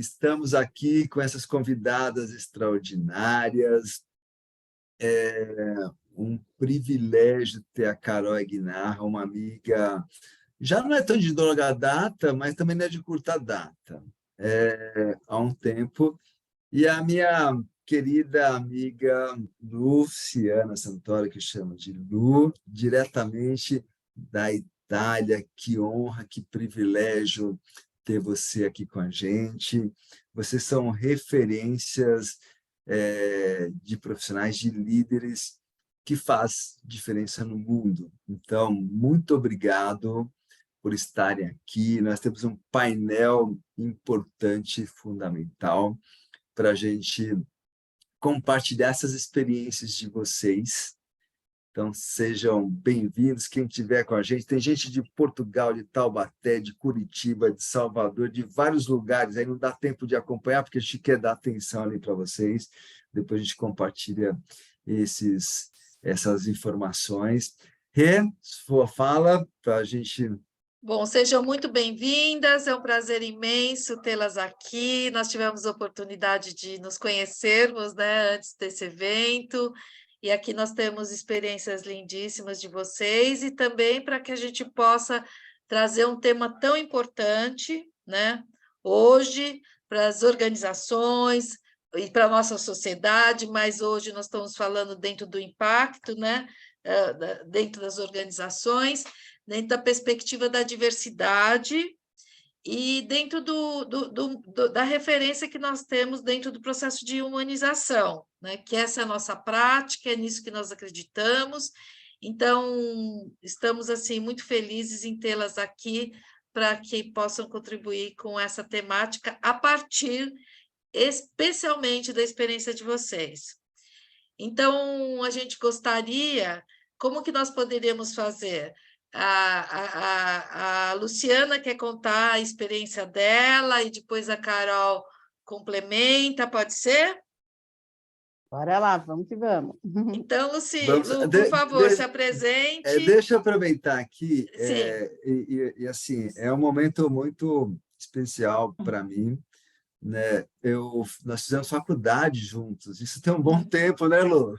estamos aqui com essas convidadas extraordinárias. É um privilégio ter a Carol Aguinar, uma amiga, já não é tão de longa data, mas também não é de curta data, há um tempo. E a minha querida amiga Luciana Santoro, que chama de Lu, diretamente da Itália. Que honra, que privilégio ter você aqui com a gente. Vocês são referências de profissionais, de líderes que faz diferença no mundo. Então, muito obrigado por estarem aqui. Nós temos um painel importante, fundamental, para a gente compartilhar essas experiências de vocês. Então, sejam bem-vindos, quem estiver com a gente. Tem gente de Portugal, de Taubaté, de Curitiba, de Salvador, de vários lugares. Aí não dá tempo de acompanhar, porque a gente quer dar atenção ali para vocês. Depois a gente compartilha essas informações. Rê, sua fala para a gente... Bom, sejam muito bem-vindas, é um prazer imenso tê-las aqui. Nós tivemos a oportunidade de nos conhecermos, né, antes desse evento, e aqui nós temos experiências lindíssimas de vocês, e também para que a gente possa trazer um tema tão importante, né, hoje, para as organizações e para a nossa sociedade, mas hoje nós estamos falando dentro do impacto, né, dentro das organizações, dentro da perspectiva da diversidade e dentro da referência que nós temos dentro do processo de humanização, né? Que essa é a nossa prática, é nisso que nós acreditamos. Então, estamos assim muito felizes em tê-las aqui para que possam contribuir com essa temática a partir especialmente da experiência de vocês. Então, a gente gostaria, como que nós poderíamos fazer? A Luciana quer contar a experiência dela e depois a Carol complementa, pode ser? Bora lá, vamos que vamos. Então, Lu, por favor, se apresente. Deixa eu aproveitar aqui, Sim. assim, é um momento muito especial para mim, né? Nós fizemos faculdade juntos, isso tem um bom tempo, né, Lu?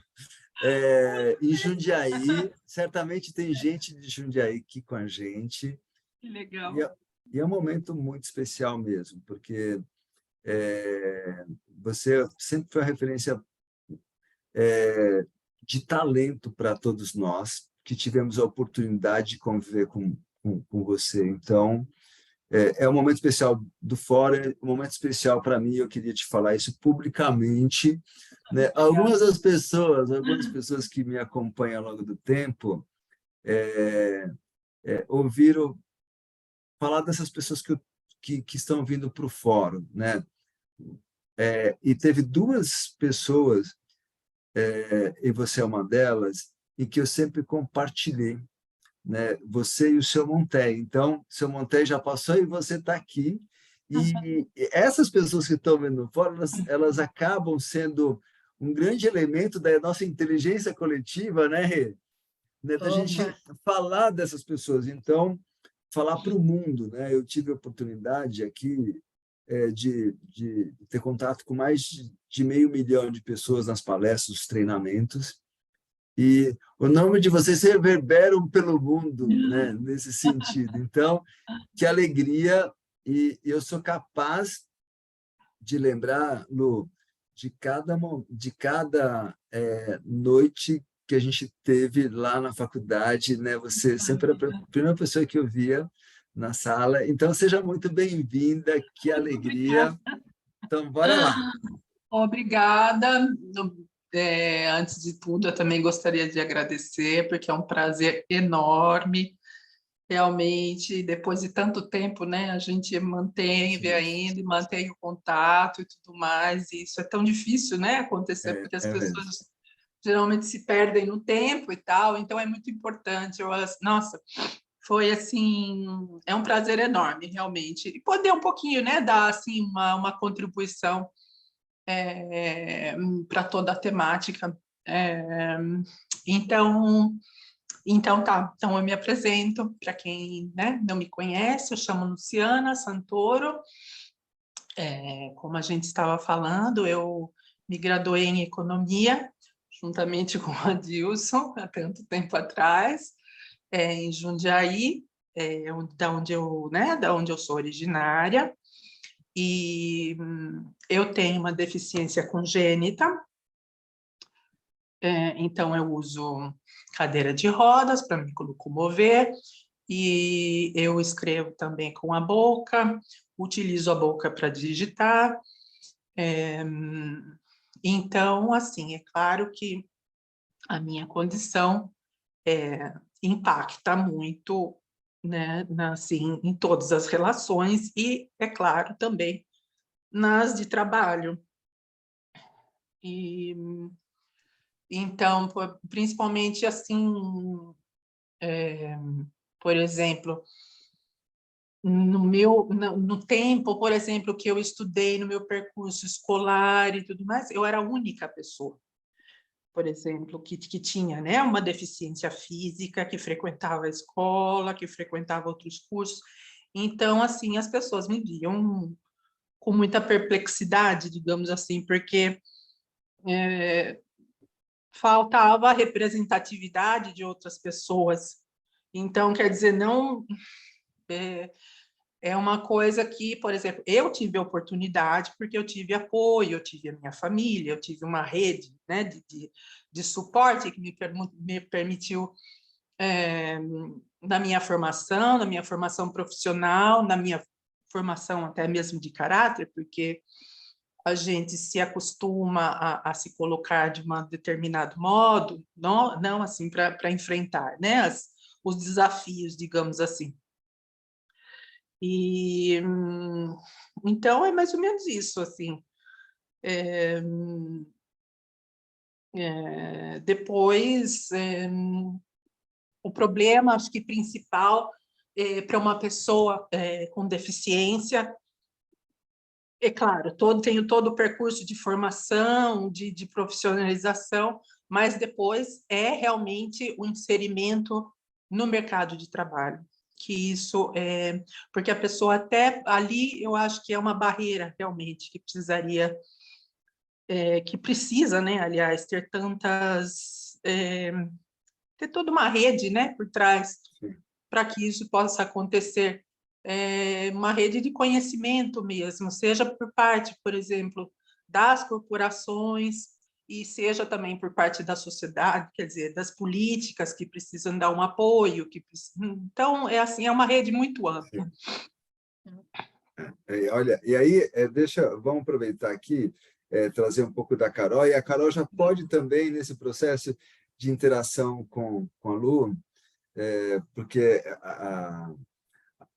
Em Jundiaí, certamente tem gente de Jundiaí aqui com a gente. Que legal. E é um momento muito especial mesmo, porque você sempre foi uma referência de talento para todos nós que tivemos a oportunidade de conviver com você. Então, é um momento especial do fórum, um momento especial para mim. Eu queria te falar isso publicamente, né? Algumas pessoas que me acompanham ao longo do tempo ouviram falar dessas pessoas que estão vindo para o fórum, né? E teve duas pessoas, e você é uma delas, em que eu sempre compartilhei, né? Você e o seu Monteiro. Então, seu Monteiro já passou e você está aqui. E essas pessoas que estão vendo fora, elas acabam sendo um grande elemento da nossa inteligência coletiva, né, Rê? Né? Da gente falar dessas pessoas. Então, falar para o mundo, né? Eu tive a oportunidade aqui de ter contato com mais de 500 mil de pessoas nas palestras, nos treinamentos. E o nome de vocês reverberam pelo mundo, né? Nesse sentido. Então, que alegria! E eu sou capaz de lembrar, Lu, de cada noite que a gente teve lá na faculdade, né? Você sempre era a primeira pessoa que eu via na sala. Então, seja muito bem-vinda, que alegria. Então, bora lá. Obrigada. Antes de tudo, eu também gostaria de agradecer, porque é um prazer enorme. Realmente, depois de tanto tempo, né, a gente manteve ainda, mantém o contato e tudo mais, e isso é tão difícil, né, acontecer, porque as pessoas geralmente se perdem no tempo e tal, então é muito importante. Nossa, foi assim, é um prazer enorme, realmente, e poder um pouquinho, né, dar assim uma contribuição para toda a temática. Então, eu me apresento para quem, né, não me conhece. Eu chamo Luciana Santoro, Como a gente estava falando, eu me graduei em economia, juntamente com a Dilson, há tanto tempo atrás, em Jundiaí, da onde eu sou originária, e eu tenho uma deficiência congênita, então eu uso cadeira de rodas para me locomover, e eu escrevo também com a boca, utilizo a boca para digitar. Então, assim, é claro que a minha condição impacta muito, né, assim, em todas as relações e, é claro, também nas de trabalho. E, então, principalmente, assim, por exemplo, no tempo, por exemplo, que eu estudei no meu percurso escolar e tudo mais, eu era a única pessoa, por exemplo, que tinha, né, uma deficiência física, que frequentava a escola, que frequentava outros cursos. Então, assim, as pessoas me viam com muita perplexidade, digamos assim, porque faltava a representatividade de outras pessoas. Então, quer dizer, não... É uma coisa que, por exemplo, eu tive a oportunidade porque eu tive apoio, eu tive a minha família, eu tive uma rede, né, de suporte que me permitiu, na minha formação profissional, na minha formação até mesmo de caráter, porque a gente se acostuma a se colocar de um determinado modo, não assim, para enfrentar, né, os desafios, digamos assim. E então é mais ou menos isso, assim. Depois, o problema, acho que principal para uma pessoa com deficiência, é claro, tenho todo o percurso de formação, de profissionalização, mas depois é realmente o inserimento no mercado de trabalho. Que isso porque a pessoa até ali, eu acho que é uma barreira realmente, que precisaria, que precisa, né, aliás, ter ter toda uma rede, né, por trás, para que isso possa acontecer. Uma rede de conhecimento mesmo, seja por parte, por exemplo, das corporações, e seja também por parte da sociedade, quer dizer, das políticas que precisam dar um apoio. Então, assim, é uma rede muito ampla. Olha, e aí, vamos aproveitar aqui, trazer um pouco da Carol, e a Carol já pode também, nesse processo de interação com a Lu, porque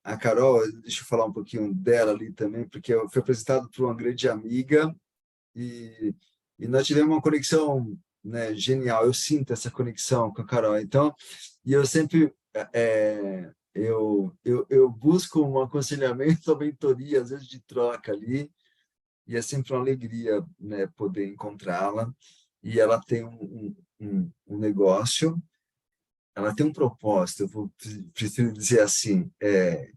a Carol, deixa eu falar um pouquinho dela ali também, porque eu fui apresentado por uma grande amiga, e nós tivemos uma conexão, né, genial. Eu sinto essa conexão com a Carol. Então, e eu sempre eu busco um aconselhamento, uma mentoria, às vezes de troca ali, e é sempre uma alegria, né, poder encontrá-la. E ela tem um negócio, ela tem um propósito. Preciso dizer assim,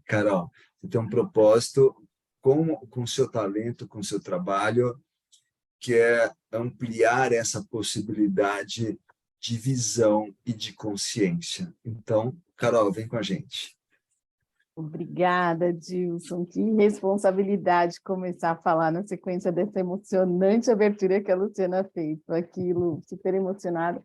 Carol, você tem um propósito com o seu talento, com o seu trabalho, que é ampliar essa possibilidade de visão e de consciência. Então, Carol, vem com a gente. Obrigada, Dilson. Que responsabilidade começar a falar na sequência dessa emocionante abertura que a Luciana fez. Estou aqui, Lu, super emocionada.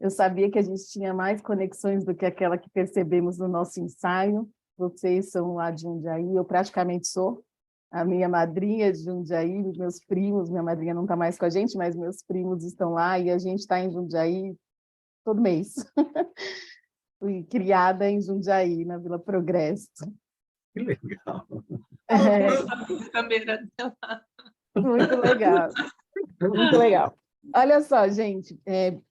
Eu sabia que a gente tinha mais conexões do que aquela que percebemos no nosso ensaio. Vocês são lá de Jundiaí, eu praticamente sou. A minha madrinha de Jundiaí, meus primos, minha madrinha não está mais com a gente, mas meus primos estão lá e a gente está em Jundiaí todo mês. Fui criada em Jundiaí, na Vila Progresso. Que legal. Muito legal. Muito legal. Olha só, gente,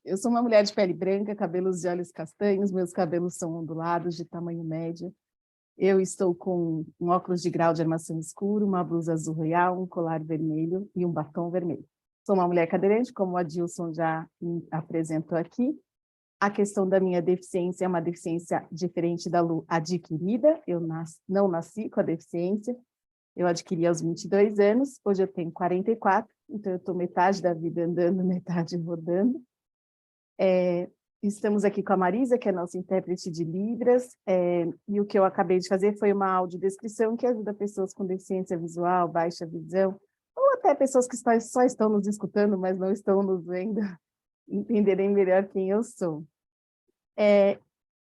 eu sou uma mulher de pele branca, cabelos de olhos castanhos, meus cabelos são ondulados, de tamanho médio. Eu estou com um óculos de grau de armação escuro, uma blusa azul royal, um colar vermelho e um batom vermelho. Sou uma mulher cadeirante, como a Dilson já me apresentou aqui. A questão da minha deficiência é uma deficiência diferente da Lu, adquirida. Eu não nasci com a deficiência. Eu adquiri aos 22 anos, hoje eu tenho 44, então eu estou metade da vida andando, metade rodando. Estamos aqui com a Marisa, que é nossa intérprete de Libras, e o que eu acabei de fazer foi uma audiodescrição que ajuda pessoas com deficiência visual, baixa visão, ou até pessoas que só estão nos escutando, mas não estão nos vendo, entenderem melhor quem eu sou.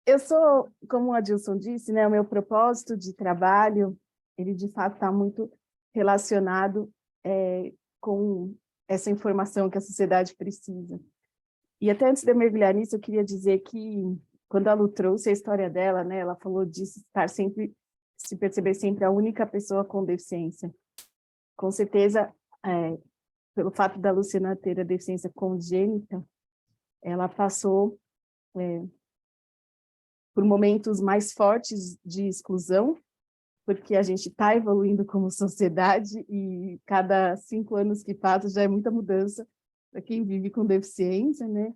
Eu sou, como o Adilson disse, né, o meu propósito de trabalho, ele de fato está muito relacionado com essa informação que a sociedade precisa. E até antes de eu mergulhar nisso, eu queria dizer que, quando a Lu trouxe a história dela, né, ela falou de estar sempre, se perceber sempre a única pessoa com deficiência. Com certeza, pelo fato da Luciana ter a deficiência congênita, ela passou por momentos mais fortes de exclusão, porque a gente está evoluindo como sociedade e cada 5 anos que passa já é muita mudança para quem vive com deficiência, né?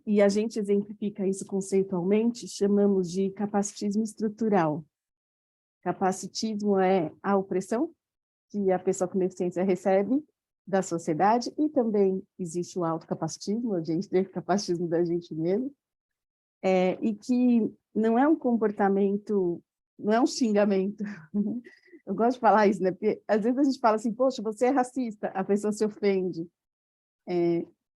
E a gente exemplifica isso conceitualmente, chamamos de capacitismo estrutural. Capacitismo é a opressão que a pessoa com deficiência recebe da sociedade, e também existe o autocapacitismo, a gente tem o capacitismo da gente mesmo, e que não é um comportamento, não é um xingamento. Eu gosto de falar isso, né? Porque às vezes a gente fala assim, poxa, você é racista, a pessoa se ofende.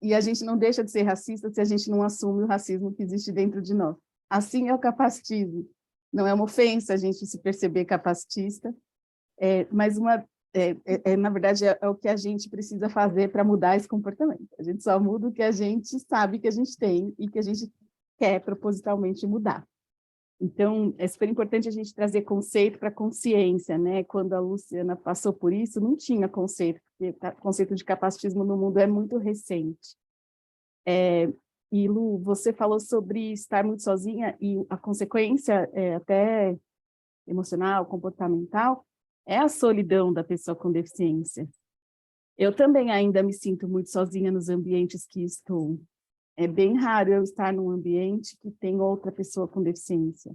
E a gente não deixa de ser racista se a gente não assume o racismo que existe dentro de nós. Assim é o capacitismo. Não é uma ofensa a gente se perceber capacitista, mas na verdade é o que a gente precisa fazer para mudar esse comportamento. A gente só muda o que a gente sabe que a gente tem e que a gente quer propositalmente mudar. Então, é super importante a gente trazer conceito para consciência, né? Quando a Luciana passou por isso, não tinha conceito, porque o conceito de capacitismo no mundo é muito recente. E, Lu, você falou sobre estar muito sozinha, e a consequência, até emocional, comportamental, é a solidão da pessoa com deficiência. Eu também ainda me sinto muito sozinha nos ambientes que estou. É bem raro eu estar num ambiente que tem outra pessoa com deficiência.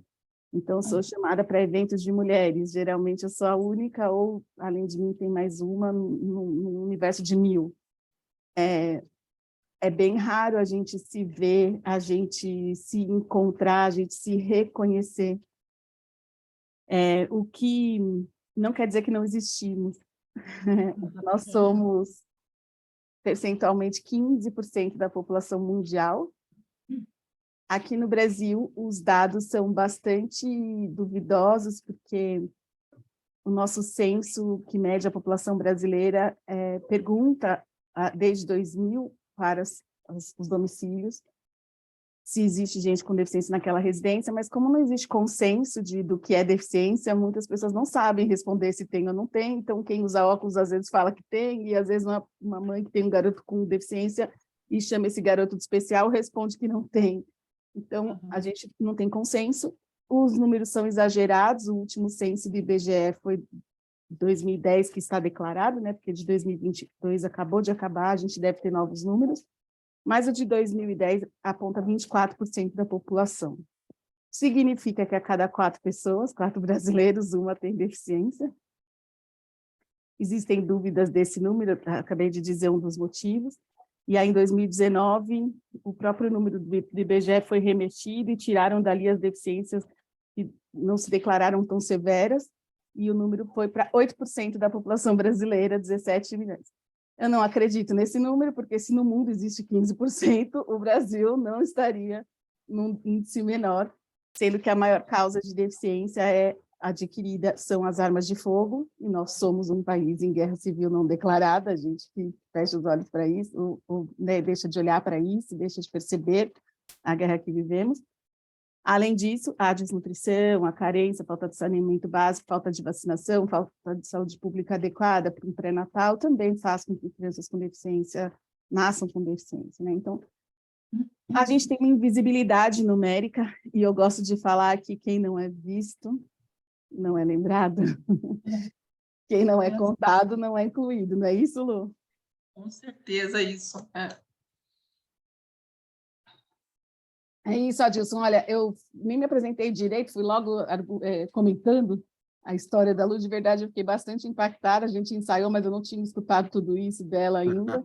Então, eu sou chamada para eventos de mulheres. Geralmente, eu sou a única, ou, além de mim, tem mais uma no universo de 1000. É bem raro a gente se ver, a gente se encontrar, a gente se reconhecer. O que não quer dizer que não existimos. Nós somos percentualmente 15% da população mundial. Aqui no Brasil, os dados são bastante duvidosos, porque o nosso censo, que mede a população brasileira, pergunta, desde 2000, para os domicílios, se existe gente com deficiência naquela residência, mas como não existe consenso do que é deficiência, muitas pessoas não sabem responder se tem ou não tem, então quem usa óculos às vezes fala que tem, e às vezes uma mãe que tem um garoto com deficiência e chama esse garoto de especial, responde que não tem. Então, a gente não tem consenso, os números são exagerados, o último censo do IBGE foi 2010, que está declarado, né, porque de 2022 acabou de acabar, a gente deve ter novos números, mas o de 2010 aponta 24% da população. Significa que a cada 4 pessoas, 4 brasileiros, uma tem deficiência. Existem dúvidas desse número, acabei de dizer um dos motivos, e aí em 2019, o próprio número do IBGE foi remexido e tiraram dali as deficiências que não se declararam tão severas, e o número foi para 8% da população brasileira, 17 milhões. Eu não acredito nesse número, porque se no mundo existe 15%, o Brasil não estaria num índice menor, sendo que a maior causa de deficiência adquirida são as armas de fogo, e nós somos um país em guerra civil não declarada, a gente que fecha os olhos para isso, né, deixa de olhar para isso, deixa de perceber a guerra que vivemos. Além disso, a desnutrição, a carência, falta de saneamento básico, falta de vacinação, falta de saúde pública adequada para um pré-natal também faz com que crianças com deficiência nasçam com deficiência, né? Então, a gente tem uma invisibilidade numérica, e eu gosto de falar que quem não é visto não é lembrado. Quem não é contado não é incluído, não é isso, Lu? Com certeza isso. É isso, Adilson. Olha, eu nem me apresentei direito, fui logo comentando. a história da Lu, de verdade eu fiquei bastante impactada, a gente ensaiou, mas eu não tinha escutado tudo isso dela ainda,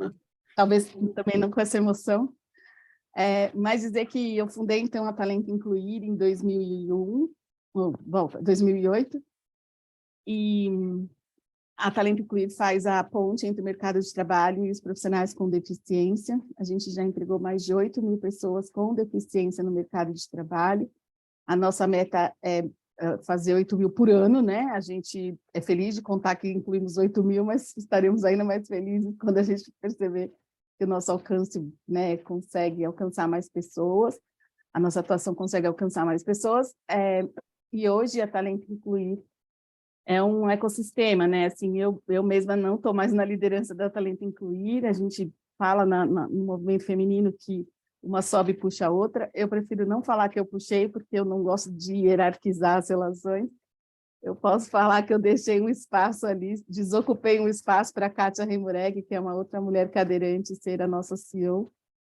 talvez também não com essa emoção. Mas dizer que eu fundei, então, a Talento Incluir em 2001, 2008, e a Talento Incluir faz a ponte entre o mercado de trabalho e os profissionais com deficiência. A gente já entregou mais de 8.000 pessoas com deficiência no mercado de trabalho. A nossa meta é fazer 8.000 por ano, né? A gente é feliz de contar que incluímos 8.000, mas estaremos ainda mais felizes quando a gente perceber que o nosso alcance, né, consegue alcançar mais pessoas, a nossa atuação consegue alcançar mais pessoas, e hoje a Talento Incluir é um ecossistema, né? Assim, eu mesma não estou mais na liderança da Talento Incluir, a gente fala no movimento feminino que uma sobe e puxa a outra. Eu prefiro não falar que eu puxei, porque eu não gosto de hierarquizar as relações. Eu posso falar que eu deixei um espaço ali, desocupei um espaço para a Kátia Remureg, que é uma outra mulher cadeirante, ser a nossa CEO,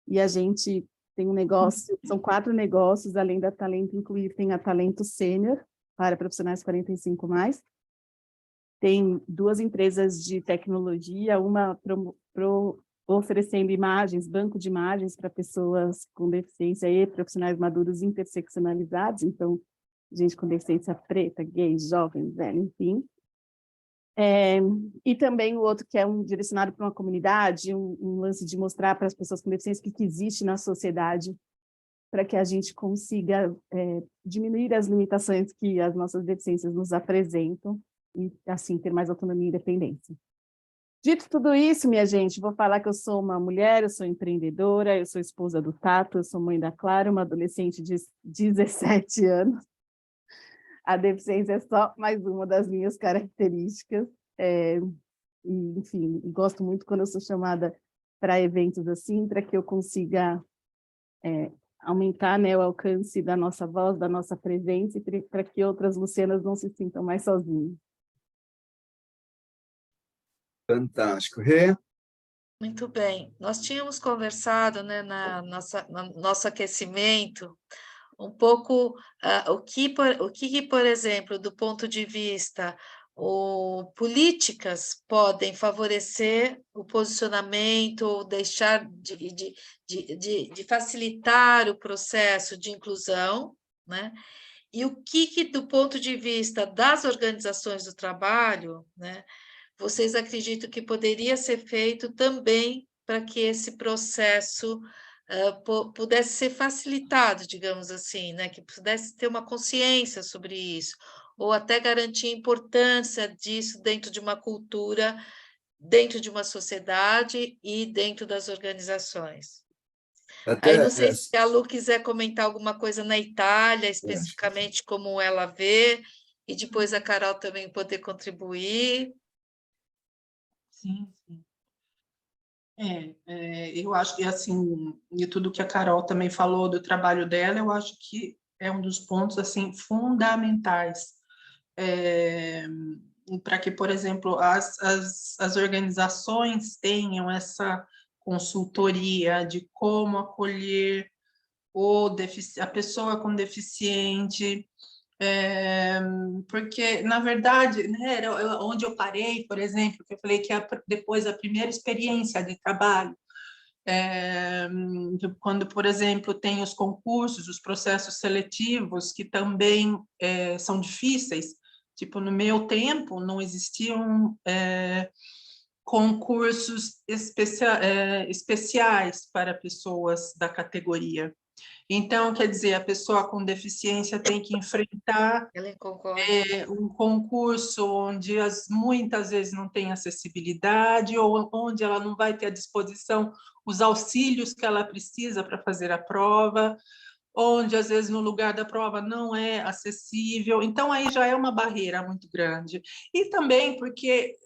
e a gente tem um negócio, são 4 negócios, além da Talento Incluir, tem a Talento Sênior, para profissionais 45+, tem 2 empresas de tecnologia, uma oferecendo imagens, banco de imagens para pessoas com deficiência e profissionais maduros interseccionalizados, então, gente com deficiência preta, gay, jovem, velho, enfim. E também o outro que é direcionado para uma comunidade, um lance de mostrar para as pessoas com deficiência que existe na sociedade, para que a gente consiga diminuir as limitações que as nossas deficiências nos apresentam e, assim, ter mais autonomia e independência. Dito tudo isso, minha gente, vou falar que eu sou uma mulher, eu sou empreendedora, eu sou esposa do Tato, eu sou mãe da Clara, uma adolescente de 17 anos. A deficiência é só mais uma das minhas características. Enfim, gosto muito quando eu sou chamada para eventos assim, para que eu consiga aumentar, né, o alcance da nossa voz, da nossa presença, e para que outras Lucianas não se sintam mais sozinhas. Fantástico. Rê? Muito bem. Nós tínhamos conversado, né, no nosso aquecimento, um pouco o que, por exemplo, do ponto de vista políticas podem favorecer o posicionamento ou deixar de facilitar o processo de inclusão, né? E o que, do ponto de vista das organizações do trabalho, né, vocês acreditam que poderia ser feito também para que esse processo pudesse ser facilitado, digamos assim, né? Que pudesse ter uma consciência sobre isso, ou até garantir a importância disso dentro de uma cultura, dentro de uma sociedade e dentro das organizações. Aí não sei se a Lu quiser comentar alguma coisa na Itália, especificamente como ela vê, e depois a Carol também poder contribuir. Sim, sim. Eu acho que, assim, de tudo que a Carol também falou do trabalho dela, eu acho que é um dos pontos, assim, fundamentais para que, por exemplo, as organizações tenham essa consultoria de como acolher a pessoa com deficiente, porque, na verdade, né, onde eu parei, por exemplo, que eu falei que depois da primeira experiência de trabalho, quando, por exemplo, tem os concursos, os processos seletivos, que também são difíceis, tipo, no meu tempo, não existiam concursos especiais para pessoas da categoria. Então, quer dizer, a pessoa com deficiência tem que enfrentar um concurso onde muitas vezes não tem acessibilidade, ou onde ela não vai ter à disposição os auxílios que ela precisa para fazer a prova, onde, às vezes, no lugar da prova não é acessível. Então, aí já é uma barreira muito grande. E também porque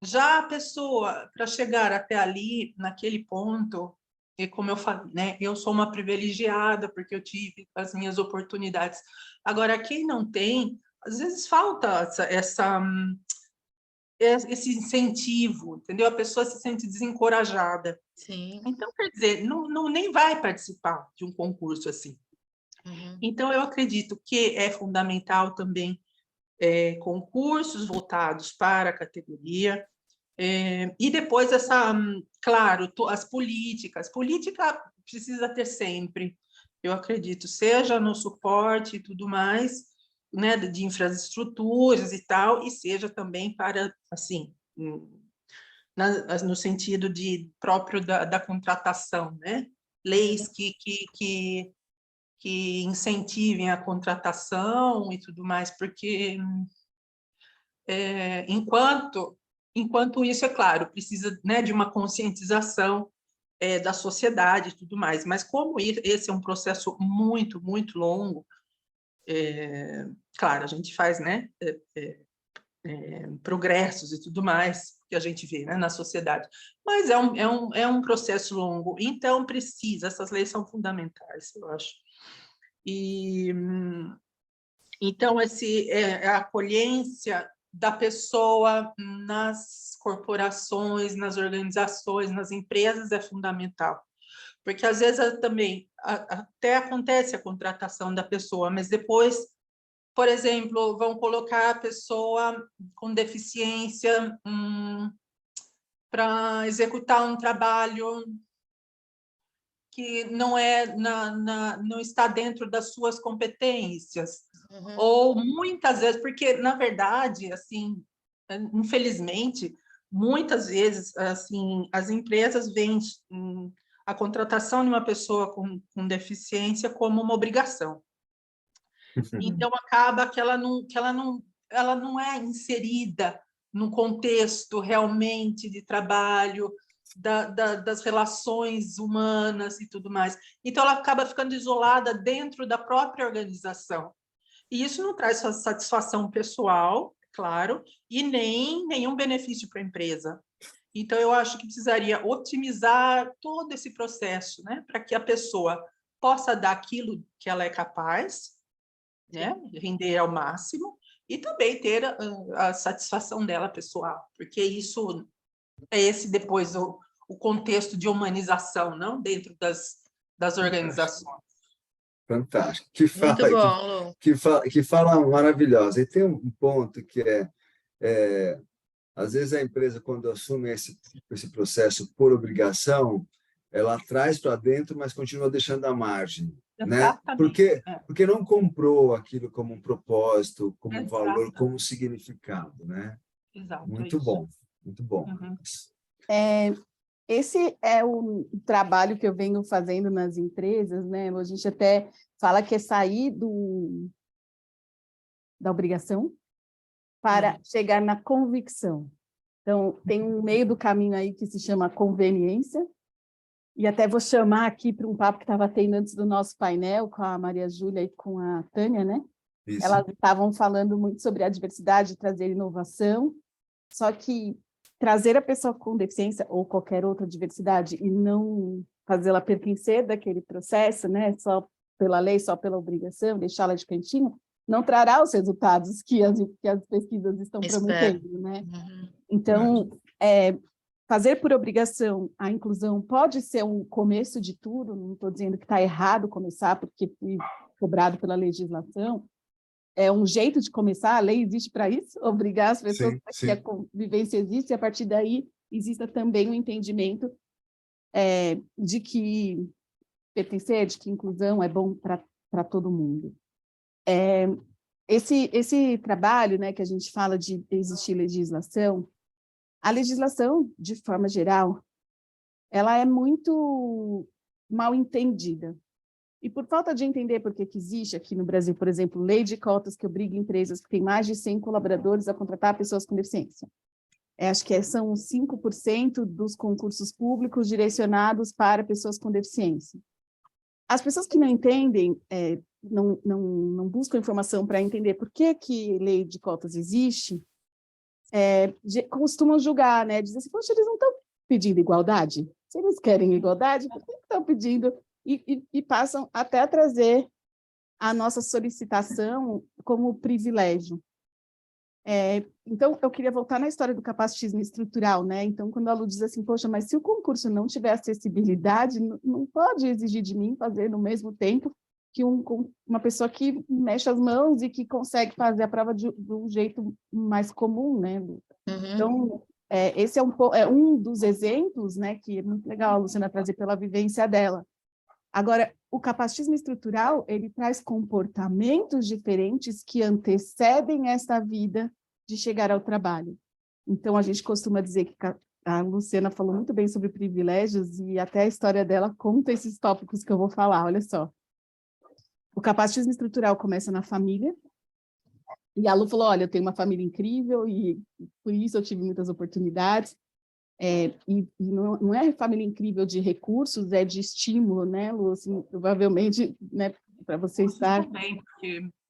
já a pessoa, para chegar até ali, naquele ponto, e como eu falei, né, eu sou uma privilegiada porque eu tive as minhas oportunidades. Agora, quem não tem, às vezes falta esse incentivo, entendeu? A pessoa se sente desencorajada. Sim. Então, quer dizer, nem vai participar de um concurso assim. Uhum. Então, eu acredito que é fundamental também concursos voltados para a categoria, e depois claro, as políticas. Política precisa ter sempre, eu acredito, seja no suporte e tudo mais, né, de infraestruturas e tal, e seja também para, assim, no sentido próprio da contratação, né? Leis que incentivem a contratação e tudo mais, porque enquanto isso, é claro, precisa, né, de uma conscientização da sociedade e tudo mais, mas como esse é um processo muito, muito longo, claro, a gente faz, né, progressos e tudo mais que a gente vê, né, na sociedade, mas é um processo longo, então essas leis são fundamentais, eu acho. E então a acolhência da pessoa nas corporações, nas organizações, nas empresas é fundamental, porque às vezes também até acontece a contratação da pessoa, mas depois, por exemplo, vão colocar a pessoa com deficiência para executar um trabalho que não está dentro das suas competências. Uhum. Ou muitas vezes, porque, na verdade, assim, infelizmente, muitas vezes, assim, as empresas veem a contratação de uma pessoa com deficiência como uma obrigação. Então, acaba que ela não é inserida no contexto realmente de trabalho, das relações humanas e tudo mais. Então, ela acaba ficando isolada dentro da própria organização. E isso não traz satisfação pessoal, claro, e nem nenhum benefício para a empresa. Então, eu acho que precisaria otimizar todo esse processo, né, para que a pessoa possa dar aquilo que ela é capaz, né, render ao máximo, e também ter a satisfação dela pessoal, porque isso é depois o contexto de humanização, não, dentro das organizações. Fantástico. Muito bom, Lu. Que fala maravilhosa. E tem um ponto que às vezes a empresa, quando assume esse processo por obrigação, ela traz para dentro, mas continua deixando à margem. Né? Porque não comprou aquilo como um propósito, como um valor, como um significado. Né? Exato, muito bom, muito bom. Uhum. Esse é o trabalho que eu venho fazendo nas empresas, né? A gente até fala que é sair da obrigação para chegar na convicção. Então, tem um meio do caminho aí que se chama conveniência, e até vou chamar aqui para um papo que estava tendo antes do nosso painel, com a Maria Júlia e com a Tânia, né? Isso. Elas estavam falando muito sobre a diversidade, trazer inovação, só que trazer a pessoa com deficiência ou qualquer outra diversidade e não fazê-la pertencer daquele processo, né, só pela lei, só pela obrigação, deixá-la de cantinho, não trará os resultados que as pesquisas estão prometendo, né? Uhum. Então, fazer por obrigação a inclusão pode ser um começo de tudo, não estou dizendo que está errado começar porque fui cobrado pela legislação, é um jeito de começar, a lei existe para isso, obrigar as pessoas para que a convivência existe, e a partir daí exista também um entendimento de que pertencer, de que inclusão é bom para todo mundo. Esse trabalho, né, que a gente fala de existir legislação, a legislação, de forma geral, ela é muito mal entendida. E por falta de entender por que existe aqui no Brasil, por exemplo, lei de cotas que obriga empresas que têm mais de 100 colaboradores a contratar pessoas com deficiência. Acho que são 5% dos concursos públicos direcionados para pessoas com deficiência. As pessoas que não entendem, não buscam informação para entender por que lei de cotas existe, costumam julgar, né? Dizem assim, poxa, eles não estão pedindo igualdade? Se eles querem igualdade, por que estão pedindo? E passam até a trazer a nossa solicitação como privilégio. Então, eu queria voltar na história do capacitismo estrutural, né? Então, quando a Lu diz assim, poxa, mas se o concurso não tiver acessibilidade, não pode exigir de mim fazer no mesmo tempo que uma pessoa que mexe as mãos e que consegue fazer a prova de um jeito mais comum, né, Lu? Então, esse é um dos exemplos, né, que é muito legal a Luciana trazer pela vivência dela. Agora, o capacitismo estrutural, ele traz comportamentos diferentes que antecedem essa vida de chegar ao trabalho. Então, a gente costuma dizer que a Luciana falou muito bem sobre privilégios e até a história dela conta esses tópicos que eu vou falar, olha só. O capacitismo estrutural começa na família, e a Lu falou, olha, eu tenho uma família incrível e por isso eu tive muitas oportunidades. E não é família incrível de recursos, é de estímulo, né, Lu? Assim, provavelmente, né, para você estar... Também,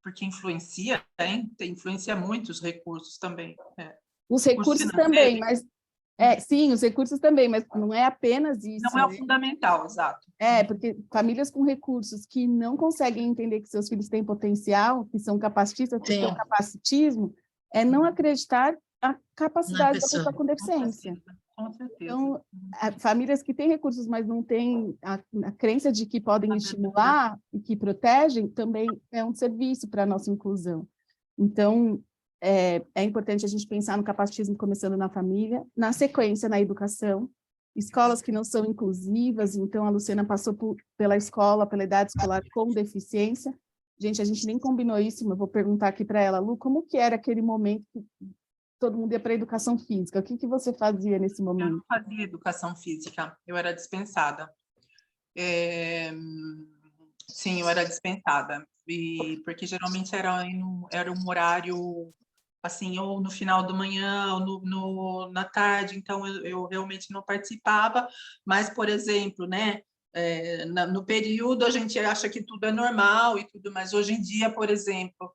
porque influencia, hein? Influencia muito os recursos também. Os recursos também, mas... sim, os recursos também, mas não é apenas isso. Não é o fundamental, exato. Porque famílias com recursos que não conseguem entender que seus filhos têm potencial, que são capacitistas, porque o capacitismo é não acreditar a capacidade da pessoa com deficiência. Com certeza. Então, famílias que têm recursos, mas não têm a crença de que podem estimular e que protegem, também é um serviço para a nossa inclusão. Então, é importante a gente pensar no capacitismo começando na família, na sequência, na educação, escolas que não são inclusivas, então a Luciana passou pela escola, pela idade escolar com deficiência. Gente, a gente nem combinou isso, mas eu vou perguntar aqui para ela, Lu, como que era aquele momento que todo mundo ia para a educação física? O que você fazia nesse momento? Eu não fazia educação física, eu era dispensada. Sim, eu era dispensada, porque geralmente era um horário, assim, ou no final da manhã, ou na tarde, então eu realmente não participava, mas, por exemplo, né, no período a gente acha que tudo é normal e tudo, mas hoje em dia, por exemplo,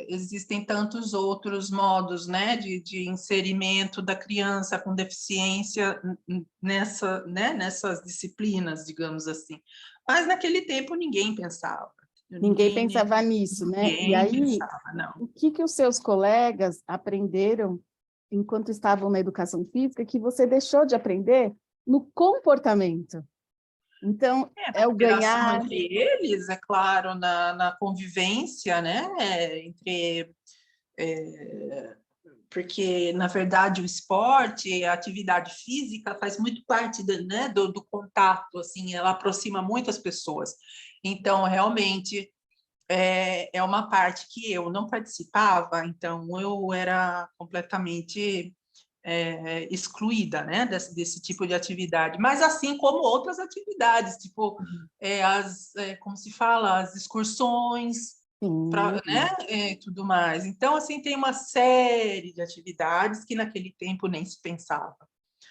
existem tantos outros modos, né, de inserimento da criança com deficiência nessas disciplinas, digamos assim. Mas naquele tempo ninguém pensava. Ninguém pensava nisso, né? E aí, pensava, não. O que os seus colegas aprenderam enquanto estavam na educação física que você deixou de aprender no comportamento? Então, é o ganhar... entre eles, é claro, na convivência, né? Porque, na verdade, o esporte, a atividade física faz muito parte do contato, assim, ela aproxima muitas pessoas. Então, realmente, é uma parte que eu não participava, então eu era completamente excluída, né, desse tipo de atividade, mas assim como outras atividades, tipo como se fala, as excursões, né, tudo mais. Então, assim, tem uma série de atividades que naquele tempo nem se pensava.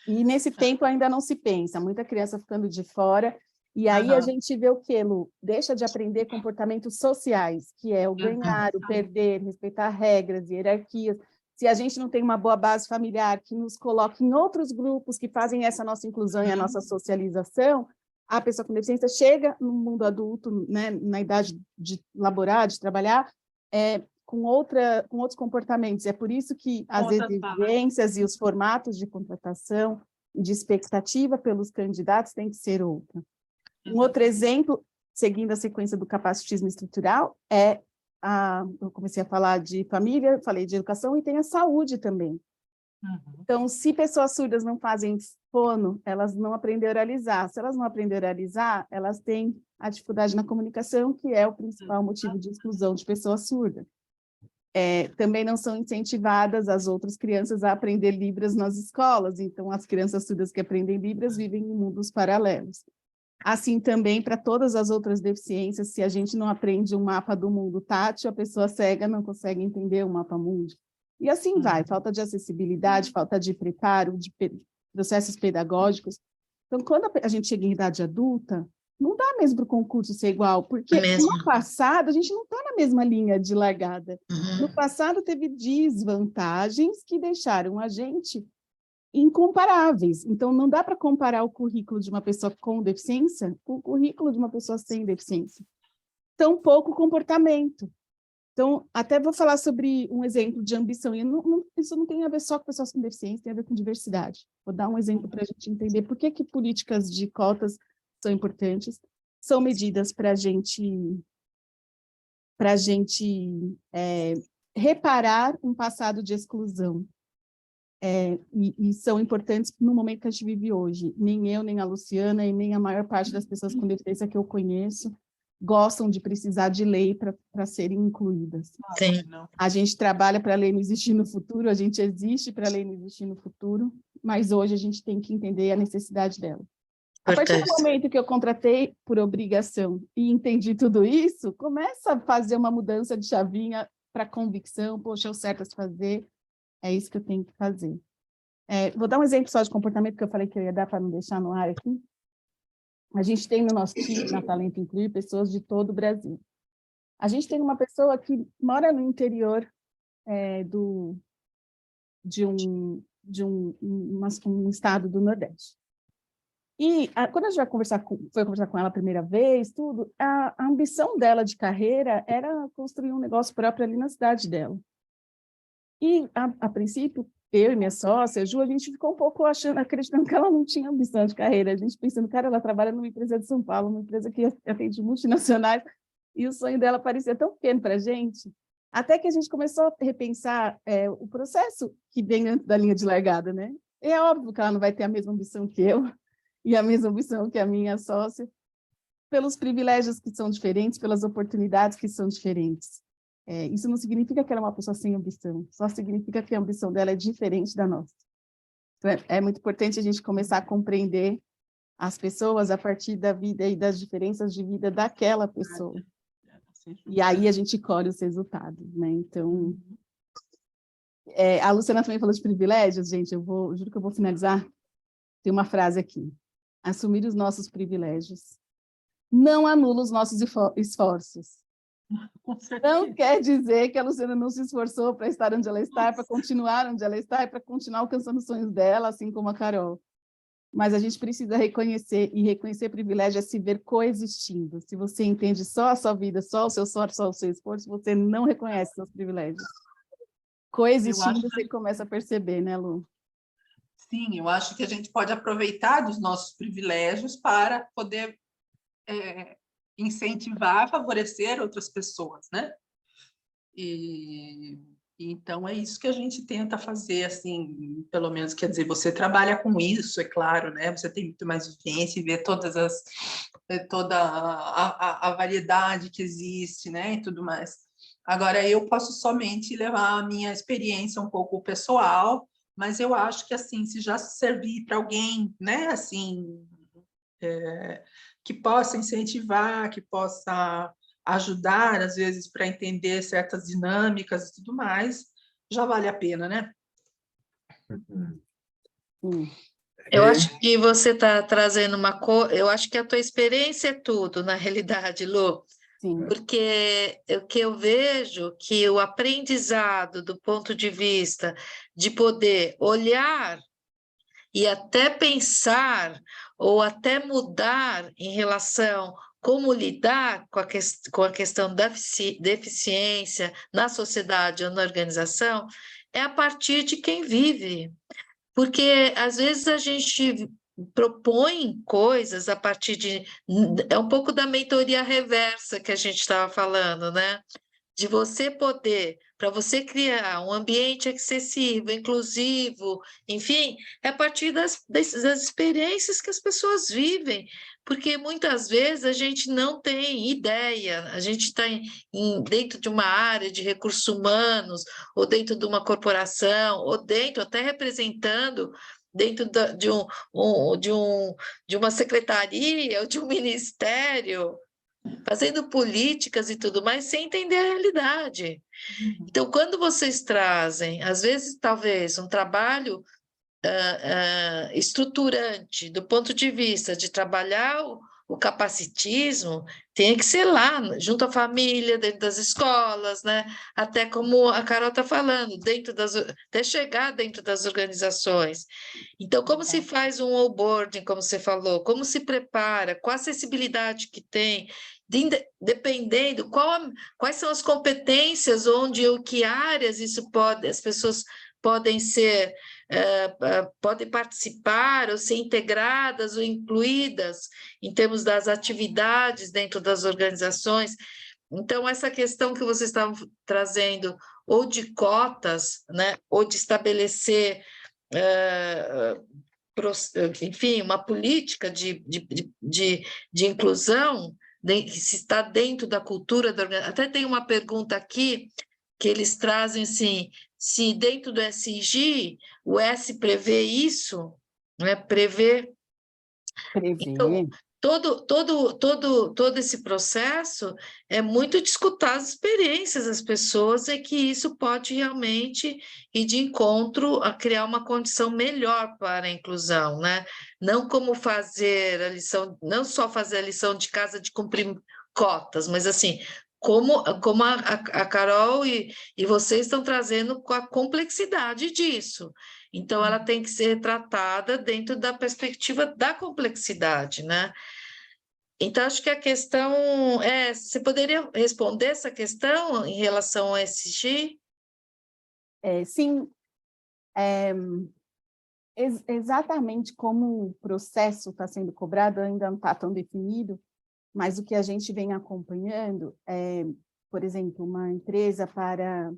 E nesse tempo ainda não se pensa, muita criança ficando de fora, e aí a gente vê o quê, Lu? Deixa de aprender comportamentos sociais, que é o ganhar, o perder, respeitar regras e hierarquias. Se a gente não tem uma boa base familiar que nos coloque em outros grupos que fazem essa nossa inclusão e a nossa socialização, a pessoa com deficiência chega no mundo adulto, né, na idade de laborar, de trabalhar, com outros comportamentos. É por isso que as exigências e os formatos de contratação e de expectativa pelos candidatos têm que ser outra. Um outro exemplo, seguindo a sequência do capacitismo estrutural, eu comecei a falar de família, falei de educação e tem a saúde também. Então, se pessoas surdas não fazem fono, elas não aprendem a oralizar. Se elas não aprendem a oralizar, elas têm a dificuldade na comunicação, que é o principal motivo de exclusão de pessoas surdas. Também não são incentivadas as outras crianças a aprender Libras nas escolas, então as crianças surdas que aprendem Libras vivem em mundos paralelos. Assim também para todas as outras deficiências, se a gente não aprende um mapa do mundo tátil, a pessoa cega não consegue entender o mapa mundi. E assim vai, falta de acessibilidade, falta de preparo, de processos pedagógicos. Então, quando a gente chega em idade adulta, não dá mesmo para o concurso ser igual, porque no passado a gente não está na mesma linha de largada. No passado teve desvantagens que deixaram a gente incomparáveis. Então, não dá para comparar o currículo de uma pessoa com deficiência com o currículo de uma pessoa sem deficiência. Tampouco o comportamento. Então, até vou falar sobre um exemplo de ambição. E isso não tem a ver só com pessoas com deficiência, tem a ver com diversidade. Vou dar um exemplo para a gente entender por que políticas de cotas são importantes. são medidas para a gente reparar um passado de exclusão. E são importantes no momento que a gente vive hoje. Nem eu, nem a Luciana, e nem a maior parte das pessoas com deficiência que eu conheço gostam de precisar de lei para serem incluídas. Sim. A gente trabalha para a lei não existir no futuro, a gente existe para a lei não existir no futuro, mas hoje a gente tem que entender a necessidade dela. A partir do momento que eu contratei por obrigação e entendi tudo isso, começa a fazer uma mudança de chavinha para convicção, poxa, é o certo a se fazer, é isso que eu tenho que fazer. Vou dar um exemplo só de comportamento que eu falei que eu ia dar para não deixar no ar aqui. A gente tem no nosso time, na Talento Incluir, pessoas de todo o Brasil. A gente tem uma pessoa que mora no interior de um estado do Nordeste. E quando a gente foi conversar com ela a primeira vez, a ambição dela de carreira era construir um negócio próprio ali na cidade dela. E, a princípio, eu e minha sócia, a Ju, a gente ficou um pouco acreditando que ela não tinha ambição de carreira. A gente pensando, cara, ela trabalha numa empresa de São Paulo, uma empresa que atende multinacionais, e o sonho dela parecia tão pequeno para a gente, até que a gente começou a repensar o processo que vem antes da linha de largada, né? E é óbvio que ela não vai ter a mesma ambição que eu, e a mesma ambição que a minha sócia, pelos privilégios que são diferentes, pelas oportunidades que são diferentes. Isso não significa que ela é uma pessoa sem ambição, só significa que a ambição dela é diferente da nossa. Então, é muito importante a gente começar a compreender as pessoas a partir da vida e das diferenças de vida daquela pessoa. E aí a gente colhe os resultados, né? Então, a Luciana também falou de privilégios, gente, juro que eu vou finalizar. Tem uma frase aqui: assumir os nossos privilégios não anula os nossos esforços. Não quer dizer que a Luciana não se esforçou para estar onde ela está, para continuar onde ela está e para continuar alcançando os sonhos dela, assim como a Carol. Mas a gente precisa reconhecer, e reconhecer privilégio é se ver coexistindo. Se você entende só a sua vida, só o seu sorte, só o seu esforço, você não reconhece seus privilégios. Coexistindo, você começa a perceber, né, Lu? Sim, eu acho que a gente pode aproveitar dos nossos privilégios para poder incentivar, favorecer outras pessoas, né? E então é isso que a gente tenta fazer, assim, pelo menos, quer dizer, você trabalha com isso, é claro, né? Você tem muito mais vivência e vê toda a variedade que existe, né? E tudo mais. Agora, eu posso somente levar a minha experiência um pouco pessoal, mas eu acho que, assim, se já servir para alguém, né? Assim, que possa incentivar, que possa ajudar, às vezes, para entender certas dinâmicas e tudo mais, já vale a pena, né? Eu acho que você está trazendo uma coisa, eu acho que a tua experiência é tudo, na realidade, Lu. Sim. Porque o que eu vejo que o aprendizado do ponto de vista de poder olhar e até pensar ou até mudar em relação como lidar com a questão da deficiência na sociedade ou na organização, é a partir de quem vive. Porque, às vezes, a gente propõe coisas a partir de... É um pouco da mentoria reversa que a gente estava falando, né? De você poder, para você criar um ambiente acessível, inclusivo, enfim, é a partir das experiências que as pessoas vivem, porque muitas vezes a gente não tem ideia, a gente está dentro de uma área de recursos humanos, ou dentro de uma corporação, ou dentro, até representando, dentro de uma secretaria ou de um ministério, fazendo políticas e tudo mais, sem entender a realidade. Então, quando vocês trazem, às vezes, talvez, um trabalho estruturante, do ponto de vista de trabalhar o capacitismo, tem que ser lá, junto à família, dentro das escolas, né? Até como a Carol está falando, até chegar dentro das organizações. Então, como se faz um onboarding, como você falou, como se prepara, qual a acessibilidade que tem, dependendo quais são as competências, onde ou que áreas as pessoas podem ser podem participar ou ser integradas ou incluídas em termos das atividades dentro das organizações. Então, essa questão que vocês estavam trazendo, ou de cotas, né, ou de estabelecer, enfim, uma política de inclusão, que se está dentro da cultura da organização. Até tem uma pergunta aqui, que eles trazem assim, se dentro do SIG, o S prevê isso, né, prevê... Então, todo esse processo é muito de escutar as experiências das pessoas, é que isso pode realmente ir de encontro a criar uma condição melhor para a inclusão, né? Não como fazer a lição, não só fazer a lição de casa de cumprir cotas, mas assim, como a Carol e vocês estão trazendo com a complexidade disso. Então, ela tem que ser tratada dentro da perspectiva da complexidade, né? Então, acho que a questão é... Você poderia responder essa questão em relação ao SG? Sim. Exatamente como o processo está sendo cobrado ainda não está tão definido, mas o que a gente vem acompanhando é, por exemplo, uma empresa para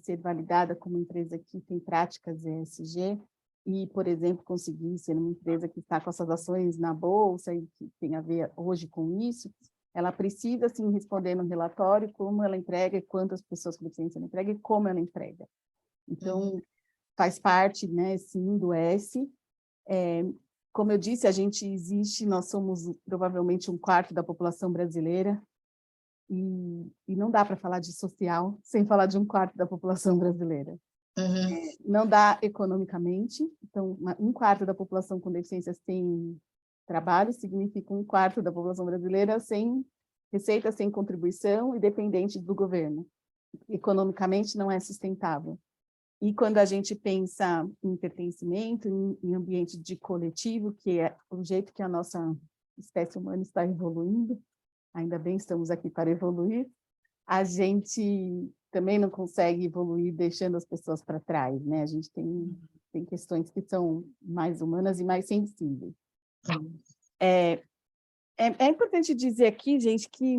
ser validada como empresa que tem práticas ESG e, por exemplo, conseguir ser uma empresa que está com essas ações na Bolsa e que tem a ver hoje com isso, ela precisa, sim, responder no relatório como ela entrega, quantas pessoas com deficiência ela entrega e como ela entrega. Então, faz parte, né, sim, do S. Como eu disse, a gente existe, nós somos provavelmente 1/4 da população brasileira, e não dá para falar de social sem falar de 1/4 da população brasileira. Não dá economicamente, então 1/4 da população com deficiência sem trabalho significa 1/4 da população brasileira sem receita, sem contribuição e dependente do governo. Economicamente não é sustentável. E quando a gente pensa em pertencimento, em ambiente de coletivo, que é o jeito que a nossa espécie humana está evoluindo, ainda bem estamos aqui para evoluir, a gente também não consegue evoluir deixando as pessoas para trás, né? A gente tem questões que são mais humanas e mais sensíveis. É importante dizer aqui, gente, que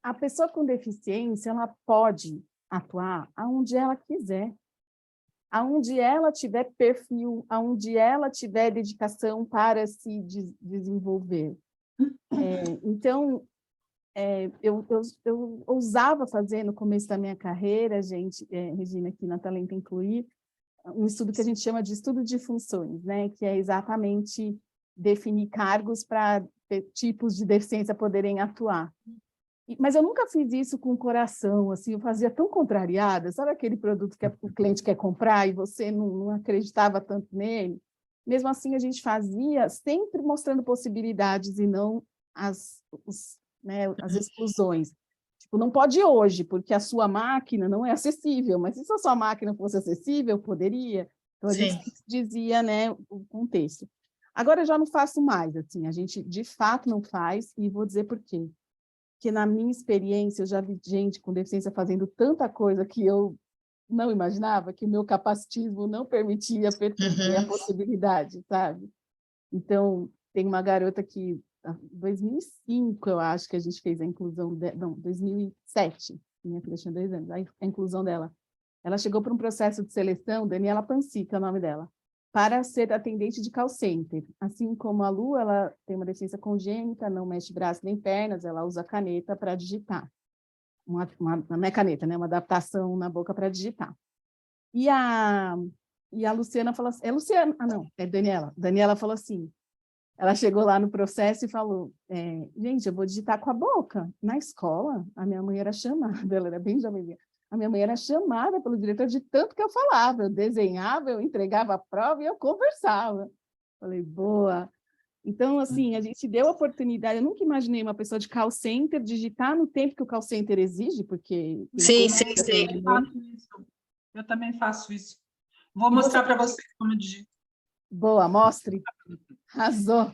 a pessoa com deficiência, ela pode atuar aonde ela quiser, aonde ela tiver perfil, aonde ela tiver dedicação para se desenvolver. Então, eu ousava fazer no começo da minha carreira, gente, Regina, aqui na Talento Incluir, um estudo que a gente chama de estudo de funções, né? Que é exatamente definir cargos para tipos de deficiência poderem atuar. Mas eu nunca fiz isso com o coração, assim, eu fazia tão contrariada, sabe aquele produto que o cliente quer comprar e você não acreditava tanto nele? Mesmo assim, a gente fazia sempre mostrando possibilidades e não as exclusões. Tipo, não pode hoje, porque a sua máquina não é acessível, mas se a sua máquina fosse acessível, poderia. Então, a gente dizia, né, o contexto. Agora, eu já não faço mais, assim, a gente, de fato, não faz, e vou dizer por quê. Porque, na minha experiência, eu já vi gente com deficiência fazendo tanta coisa que eu não imaginava, que o meu capacitismo não permitia perceber a possibilidade, sabe? Então, tem uma garota que, em 2005, eu acho que a gente fez a inclusão, 2007, minha filha tinha 2 anos, a inclusão dela. Ela chegou para um processo de seleção, Daniela Pansica é o nome dela, para ser atendente de call center. Assim como a Lu, ela tem uma deficiência congênita, não mexe braço nem pernas, ela usa caneta para digitar. Não é caneta, né? Uma adaptação na boca para digitar. E a Luciana falou assim, é Daniela. Daniela falou assim, ela chegou lá no processo e falou, gente, eu vou digitar com a boca. Na escola, a minha mãe era chamada, ela era bem jovenzinha, a minha mãe era chamada pelo diretor de tanto que eu falava, eu desenhava, eu entregava a prova e eu conversava. Falei, boa. Então, assim, a gente deu a oportunidade, eu nunca imaginei uma pessoa de call center digitar no tempo que o call center exige, porque... Sim. Eu também faço isso. Vou mostrar para vocês como eu digito. Boa, mostre. Arrasou.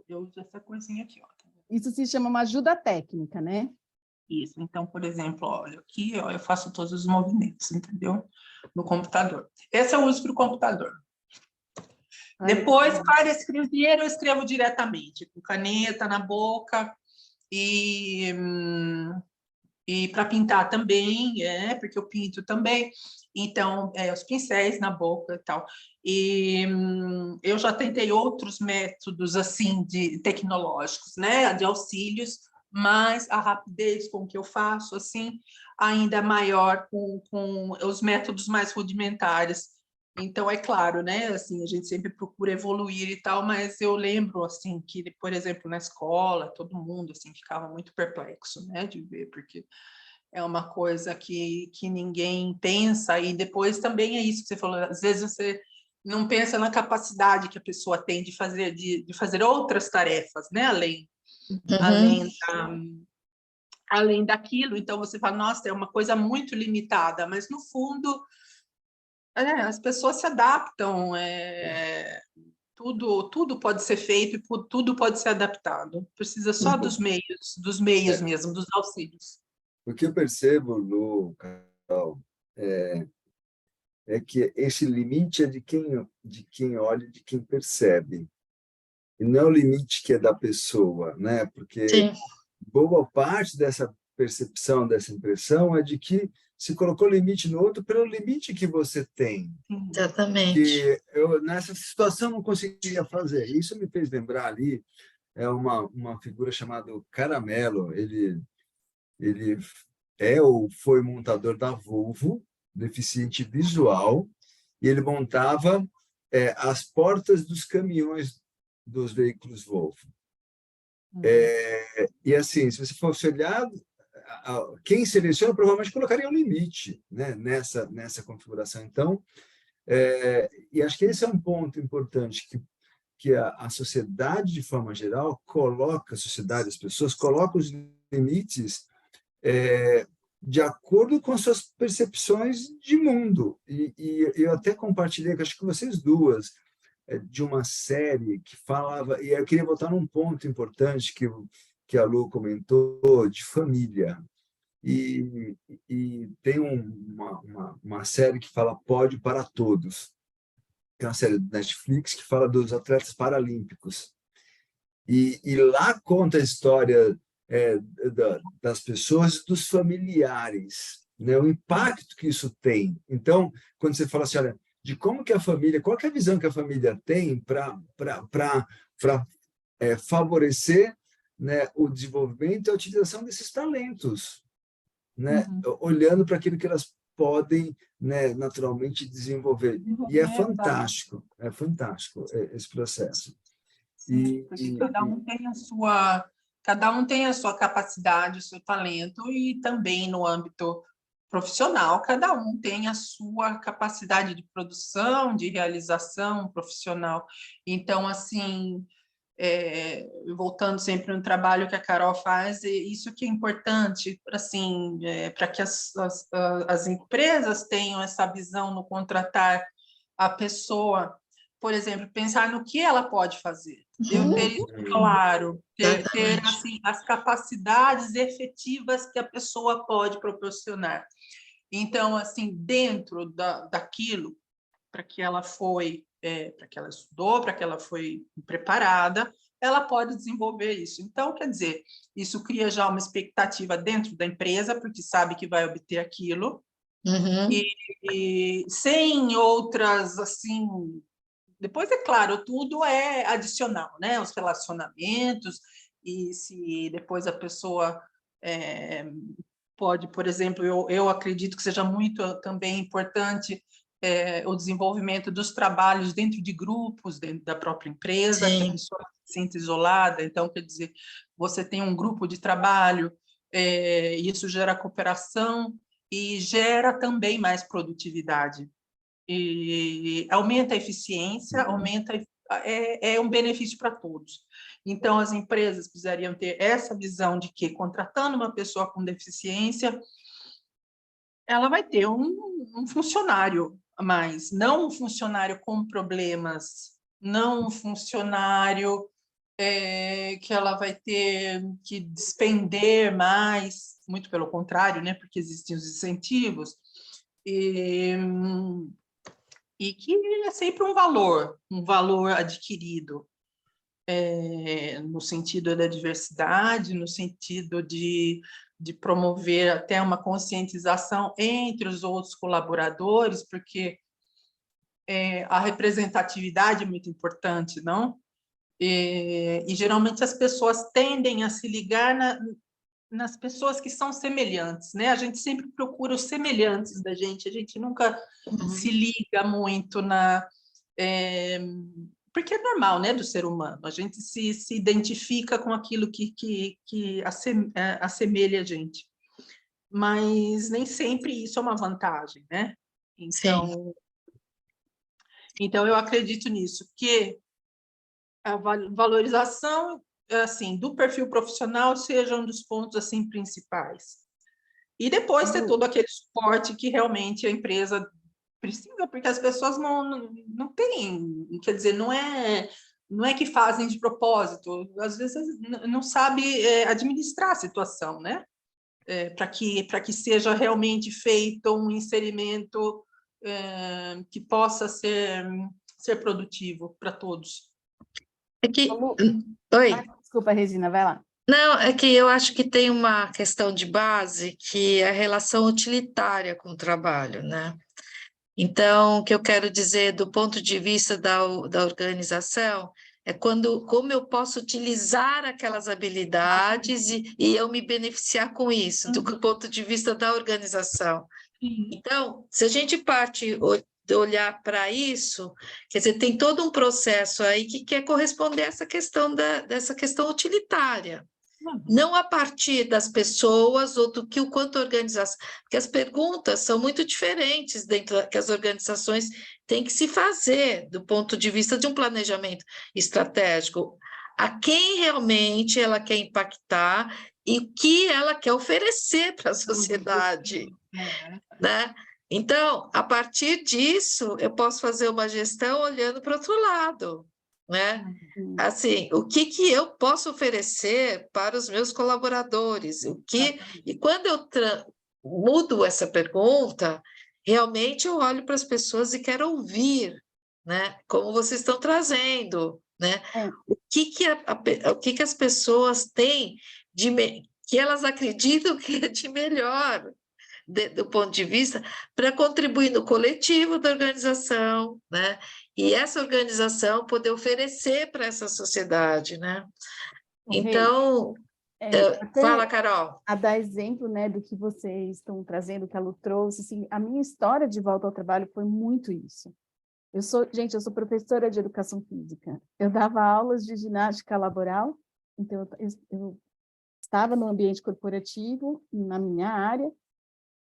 Eu uso essa coisinha aqui, ó. Isso se chama uma ajuda técnica, né? Isso. Então, por exemplo, olha, aqui ó, eu faço todos os movimentos, entendeu? no computador. Esse eu uso para o computador. Depois, para escrever, eu escrevo diretamente, com caneta na boca, e para pintar também, porque eu pinto também, então, os pincéis na boca e tal. E eu já tentei outros métodos, assim, tecnológicos, né, de auxílios, mas a rapidez com que eu faço, assim, ainda é maior com os métodos mais rudimentares. Então, é claro, né, assim, a gente sempre procura evoluir e tal, mas eu lembro, assim, que, por exemplo, na escola, todo mundo, assim, ficava muito perplexo, né, de ver, porque é uma coisa que ninguém pensa, e depois também é isso que você falou, às vezes você não pensa na capacidade que a pessoa tem de fazer outras tarefas, né, além daquilo, então você fala, nossa, é uma coisa muito limitada, mas no fundo as pessoas se adaptam, tudo pode ser feito e tudo pode ser adaptado. Precisa só dos meios mesmo, dos auxílios. O que eu percebo, Lu, Carol, é que esse limite é de quem olha, de quem percebe. E não é o limite que é da pessoa, né? Porque Sim. boa parte dessa percepção, dessa impressão é de que se colocou limite no outro pelo limite que você tem. Exatamente. Que eu, nessa situação, não conseguiria fazer. Isso me fez lembrar ali, uma figura chamada Caramelo. Ele é ou foi montador da Volvo, deficiente visual, e ele montava as portas dos caminhões dos veículos Volvo. E assim, se você fosse olhar, quem seleciona provavelmente colocaria um limite, né, nessa configuração. Então, e acho que esse é um ponto importante, que a sociedade, de forma geral, coloca, a sociedade, as pessoas colocam os limites de acordo com as suas percepções de mundo. E eu até compartilhei, acho que vocês duas, de uma série que falava, e eu queria voltar num ponto importante que a Lu comentou, de família. E tem uma série que fala Pódio para Todos, que é uma série do Netflix que fala dos atletas paralímpicos. E lá conta a história das pessoas e dos familiares, né? O impacto que isso tem. Então, quando você fala assim, olha, de como que a família, qual que é a visão que a família tem para favorecer, né, o desenvolvimento e a utilização desses talentos, né? Olhando para aquilo que elas podem, né, naturalmente desenvolver. E é fantástico esse processo. Sim, porque cada um tem a sua capacidade, o seu talento, e também no âmbito profissional, cada um tem a sua capacidade de produção, de realização profissional. Então, assim, voltando sempre no trabalho que a Carol faz, isso que é importante, assim, para que as empresas tenham essa visão no contratar a pessoa, por exemplo, pensar no que ela pode fazer. Eu ter isso claro, ter assim, as capacidades efetivas que a pessoa pode proporcionar. Então, assim, dentro daquilo para que ela para que ela estudou, para que ela foi preparada, ela pode desenvolver isso. Então, quer dizer, isso cria já uma expectativa dentro da empresa, porque sabe que vai obter aquilo, e sem outras, assim. Depois, é claro, tudo é adicional, né? Os relacionamentos, e se depois a pessoa pode, por exemplo, eu acredito que seja muito também importante o desenvolvimento dos trabalhos dentro de grupos, dentro da própria empresa, que a pessoa se sinta isolada. Então, quer dizer, você tem um grupo de trabalho, isso gera cooperação e gera também mais produtividade. E aumenta a eficiência, é um benefício para todos. Então, as empresas precisariam ter essa visão de que, contratando uma pessoa com deficiência, ela vai ter um funcionário a mais, não um funcionário com problemas, não um funcionário que ela vai ter que despender mais, muito pelo contrário, né, porque existem os incentivos, e que é sempre um valor adquirido, no sentido da diversidade, no sentido de promover até uma conscientização entre os outros colaboradores, porque a representatividade é muito importante, não? E geralmente as pessoas tendem a se ligar nas pessoas que são semelhantes, né? A gente sempre procura os semelhantes da gente, a gente nunca se liga muito porque é normal, né, do ser humano, a gente se identifica com aquilo que assemelha a gente, mas nem sempre isso é uma vantagem, né? Então eu acredito nisso, que a valorização assim do perfil profissional seja um dos pontos assim principais. E depois ter todo aquele suporte que realmente a empresa precisa, porque as pessoas não têm, quer dizer, não é que fazem de propósito, às vezes não sabe administrar a situação, né? Para que seja realmente feito um inserimento que possa ser produtivo para todos. Oi. Desculpa, Regina, vai lá. Não, é que eu acho que tem uma questão de base que é a relação utilitária com o trabalho, né? Então, o que eu quero dizer do ponto de vista da organização é como eu posso utilizar aquelas habilidades e eu me beneficiar com isso, do ponto de vista da organização. Então, se a gente parte de olhar para isso, quer dizer, tem todo um processo aí que quer corresponder a essa questão dessa questão utilitária. Não a partir das pessoas ou do que o quanto a organização, porque as perguntas são muito diferentes dentro que as organizações têm que se fazer do ponto de vista de um planejamento estratégico, a quem realmente ela quer impactar e o que ela quer oferecer para a sociedade, né? Então, a partir disso, eu posso fazer uma gestão olhando para o outro lado, né? Assim, o que eu posso oferecer para os meus colaboradores? E quando eu mudo essa pergunta, realmente eu olho para as pessoas e quero ouvir, né? Como vocês estão trazendo, né? O que as pessoas têm que elas acreditam que é de melhor, do ponto de vista, para contribuir no coletivo da organização, né? E essa organização poder oferecer para essa sociedade, né? Então, fala, Carol. A dar exemplo, né, do que vocês estão trazendo, que a Lu trouxe, assim, a minha história de volta ao trabalho foi muito isso. Eu sou professora de educação física. Eu dava aulas de ginástica laboral, então eu estava no ambiente corporativo, na minha área,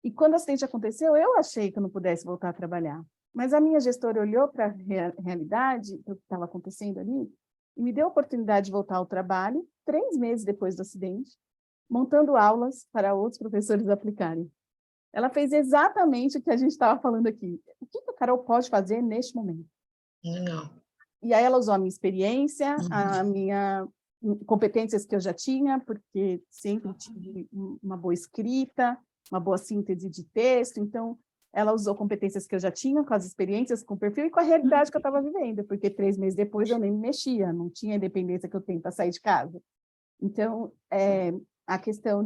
e quando o acidente aconteceu, eu achei que eu não pudesse voltar a trabalhar. Mas a minha gestora olhou para a realidade, o que estava acontecendo ali, e me deu a oportunidade de voltar ao trabalho, 3 meses depois do acidente, montando aulas para outros professores aplicarem. Ela fez exatamente o que a gente estava falando aqui. O que a Carol pode fazer neste momento? Não. E aí ela usou a minha experiência, a minha competências que eu já tinha, porque sempre tive uma boa escrita, uma boa síntese de texto, então ela usou competências que eu já tinha, com as experiências, com o perfil e com a realidade que eu estava vivendo, porque 3 meses depois eu nem me mexia, não tinha a independência que eu tenho para sair de casa. Então, a questão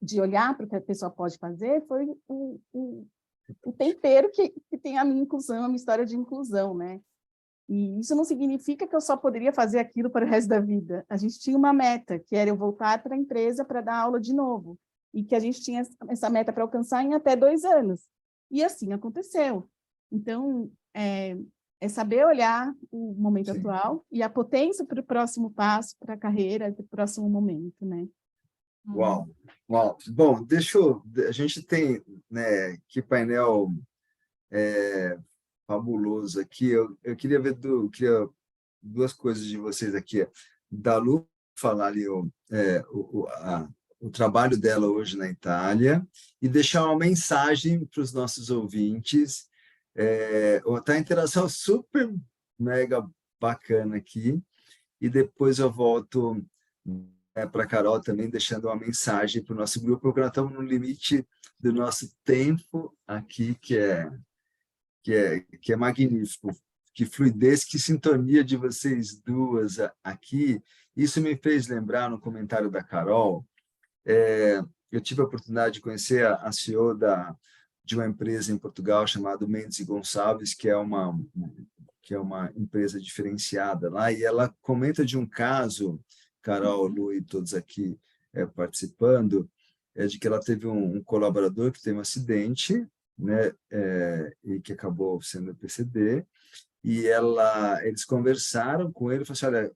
de olhar para o que a pessoa pode fazer foi o tempero que tem a minha inclusão, a minha história de inclusão, né? E isso não significa que eu só poderia fazer aquilo para o resto da vida. A gente tinha uma meta, que era eu voltar para a empresa para dar aula de novo, e que a gente tinha essa meta para alcançar em até 2 anos. E assim aconteceu. Então, é saber olhar o momento atual e a potência para o próximo passo, para a carreira, para o próximo momento, né? Uau, uau. Bom, a gente tem, né, que painel fabuloso aqui. Eu queria ver duas coisas de vocês aqui. Da Lu falar ali o trabalho dela hoje na Itália e deixar uma mensagem para os nossos ouvintes. Tá a interação super mega bacana aqui. E depois eu volto para a Carol também, deixando uma mensagem para o nosso grupo, porque nós estamos no limite do nosso tempo aqui, que é magnífico. Que fluidez, que sintonia de vocês duas aqui. Isso me fez lembrar, no comentário da Carol, eu tive a oportunidade de conhecer a CEO de uma empresa em Portugal chamada Mendes e Gonçalves, que é uma empresa diferenciada lá, e ela comenta de um caso, Carol, Lu e todos aqui participando, de que ela teve um colaborador que teve um acidente, né, e que acabou sendo PCD, e eles conversaram com ele e falaram assim,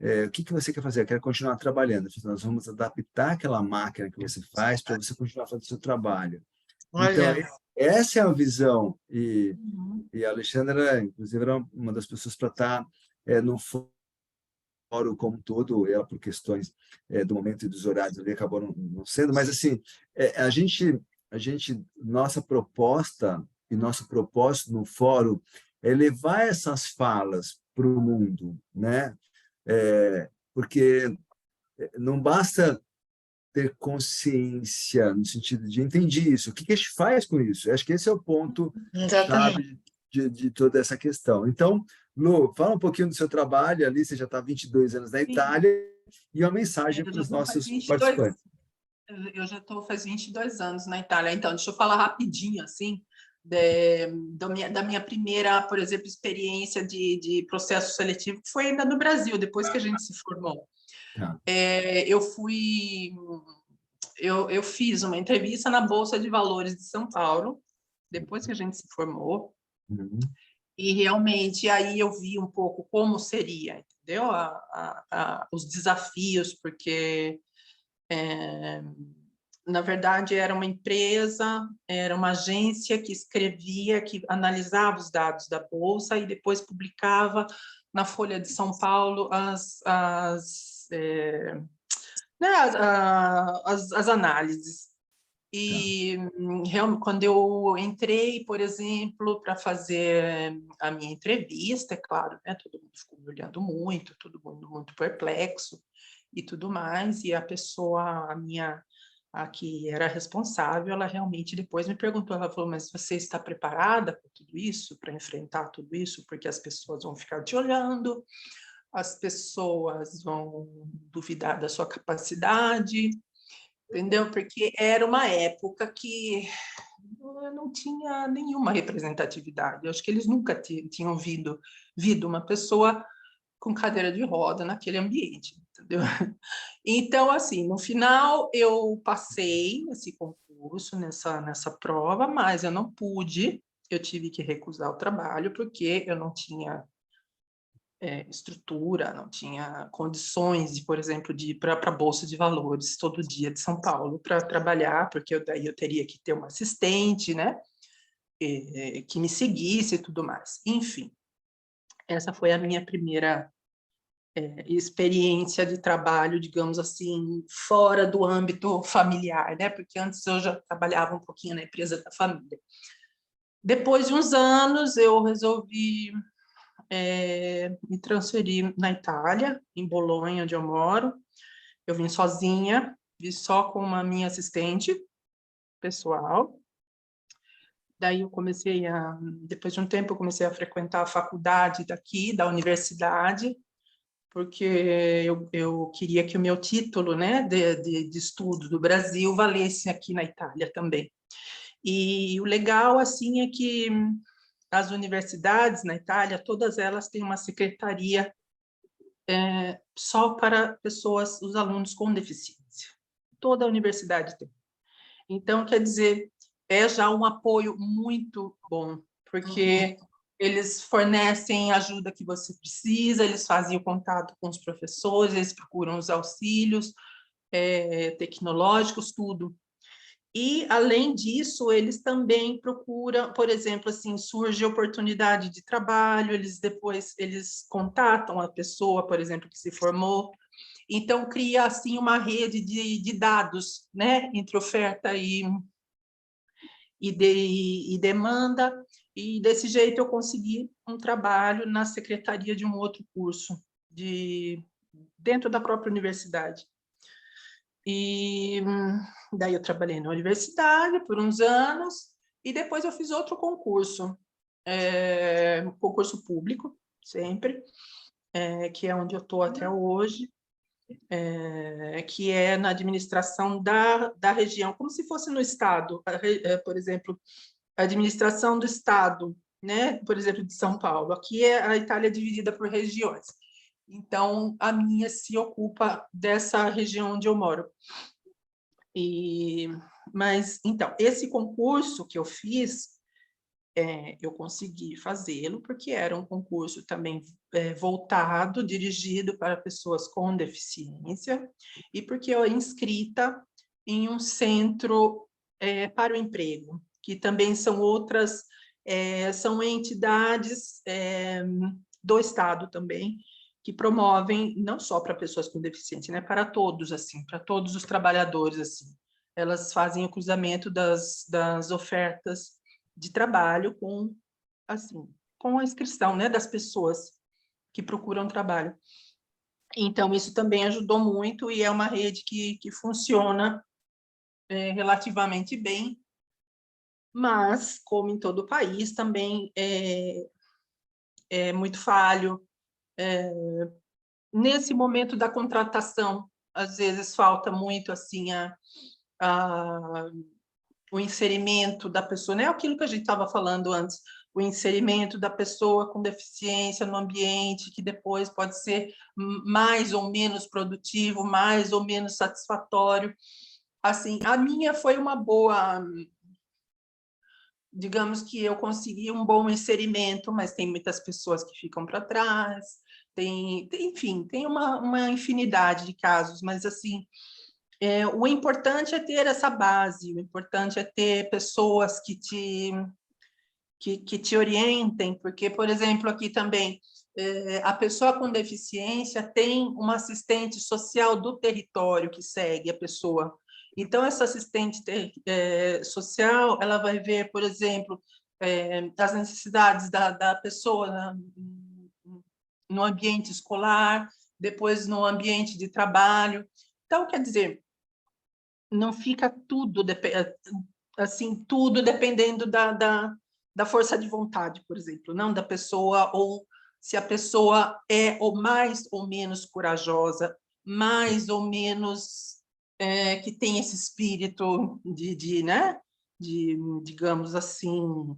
olha, o que você quer fazer? Eu quero continuar trabalhando. Falei, nós vamos adaptar aquela máquina que você faz para você continuar fazendo o seu trabalho. Então, Olha, essa é a visão. E a Alexandra, inclusive, era uma das pessoas para estar no fórum como um todo, ela por questões do momento e dos horários ali acabou não sendo, mas assim, a gente, nossa proposta e nosso propósito no fórum é levar essas falas para o mundo, né? Porque não basta ter consciência no sentido de entender isso. O que a gente faz com isso? Acho que esse é o ponto exatamente. chave de toda essa questão. Então, Lu, fala um pouquinho do seu trabalho ali, você já está há 22 anos na Sim, Itália, e uma mensagem eu para já os estou faz nossos 22, participantes. eu já estou faz 22 anos na Itália. Então, deixa eu falar rapidinho, assim, da minha primeira, por exemplo, experiência de processo seletivo, que foi ainda no Brasil, depois que a gente se formou. Tá. Eu fiz uma entrevista na Bolsa de Valores de São Paulo, depois que a gente se formou, Uhum. e realmente aí eu vi um pouco como seria, entendeu? Os desafios, porque na verdade era uma empresa, era uma agência que escrevia, que analisava os dados da Bolsa e depois publicava na Folha de São Paulo as análises. E realmente, quando eu entrei, por exemplo, para fazer a minha entrevista, é claro, né, todo mundo ficou me olhando muito, todo mundo muito perplexo e tudo mais, e a pessoa, a que era responsável, ela realmente depois me perguntou, ela falou, mas você está preparada para tudo isso, para enfrentar tudo isso, porque as pessoas vão ficar te olhando, as pessoas vão duvidar da sua capacidade, entendeu? Porque era uma época que não tinha nenhuma representatividade. Eu acho que eles nunca tinham visto uma pessoa com cadeira de roda naquele ambiente, entendeu? Então, assim, no final eu passei esse concurso, nessa prova, mas eu não pude, eu tive que recusar o trabalho porque eu não tinha estrutura, não tinha condições de, por exemplo, de ir para a Bolsa de Valores todo dia de São Paulo para trabalhar, porque daí eu teria que ter uma assistente, né, que me seguisse e tudo mais. Enfim, essa foi a minha primeira experiência de trabalho, digamos assim, fora do âmbito familiar, né, porque antes eu já trabalhava um pouquinho na empresa da família. Depois de uns anos, eu resolvi me transferi na Itália, em Bolonha, onde eu moro. Eu vim sozinha, vim só com uma minha assistente pessoal. Daí eu depois de um tempo, eu comecei a frequentar a faculdade daqui, da universidade, porque eu queria que o meu título, né, de estudo do Brasil valesse aqui na Itália também. E o legal, assim, é que as universidades na Itália, todas elas têm uma secretaria só para pessoas, os alunos com deficiência. Toda a universidade tem. Então, quer dizer, é já um apoio muito bom, porque eles fornecem a ajuda que você precisa, eles fazem o contato com os professores, eles procuram os auxílios tecnológicos, tudo. E, além disso, eles também procuram, por exemplo, assim, surge oportunidade de trabalho, eles contatam a pessoa, por exemplo, que se formou, então cria, assim, uma rede de dados, né, entre oferta e demanda, e desse jeito eu consegui um trabalho na secretaria de um outro curso, dentro da própria universidade. E daí eu trabalhei na universidade por uns anos, e depois eu fiz outro concurso, concurso público, sempre, que é onde eu estou até hoje, que é na administração da região, como se fosse no Estado, por exemplo, a administração do Estado, né? Por exemplo, de São Paulo. Aqui a Itália é dividida por regiões. Então, a minha se ocupa dessa região onde eu moro. Mas, então, esse concurso que eu fiz, eu consegui fazê-lo, porque era um concurso também voltado, dirigido para pessoas com deficiência, e porque eu era inscrita em um centro para o emprego, que também são outras, são entidades do Estado também, que promovem, não só para pessoas com deficiência, né, para todos, assim, para todos os trabalhadores, assim. Elas fazem o cruzamento das ofertas de trabalho com, assim, com a inscrição, né, das pessoas que procuram trabalho. Então, isso também ajudou muito, e é uma rede que funciona relativamente bem, mas, como em todo o país, também é muito falho. Nesse momento da contratação, às vezes falta muito assim o inserimento da pessoa, não é aquilo que a gente estava falando antes, o inserimento da pessoa com deficiência no ambiente, que depois pode ser mais ou menos produtivo, mais ou menos satisfatório. Assim, a minha foi uma boa, digamos que eu consegui um bom inserimento, mas tem muitas pessoas que ficam para trás, enfim, tem uma infinidade de casos, mas assim, o importante é ter essa base, o importante é ter pessoas que te orientem, porque, por exemplo, aqui também, a pessoa com deficiência tem uma assistente social do território que segue a pessoa. Então, essa assistente social, ela vai ver, por exemplo, as necessidades da pessoa no ambiente escolar, depois no ambiente de trabalho. Então, quer dizer, não fica tudo, assim, tudo dependendo da força de vontade, por exemplo, não da pessoa, ou se a pessoa é ou mais ou menos corajosa, mais ou menos que tem esse espírito né? Digamos assim...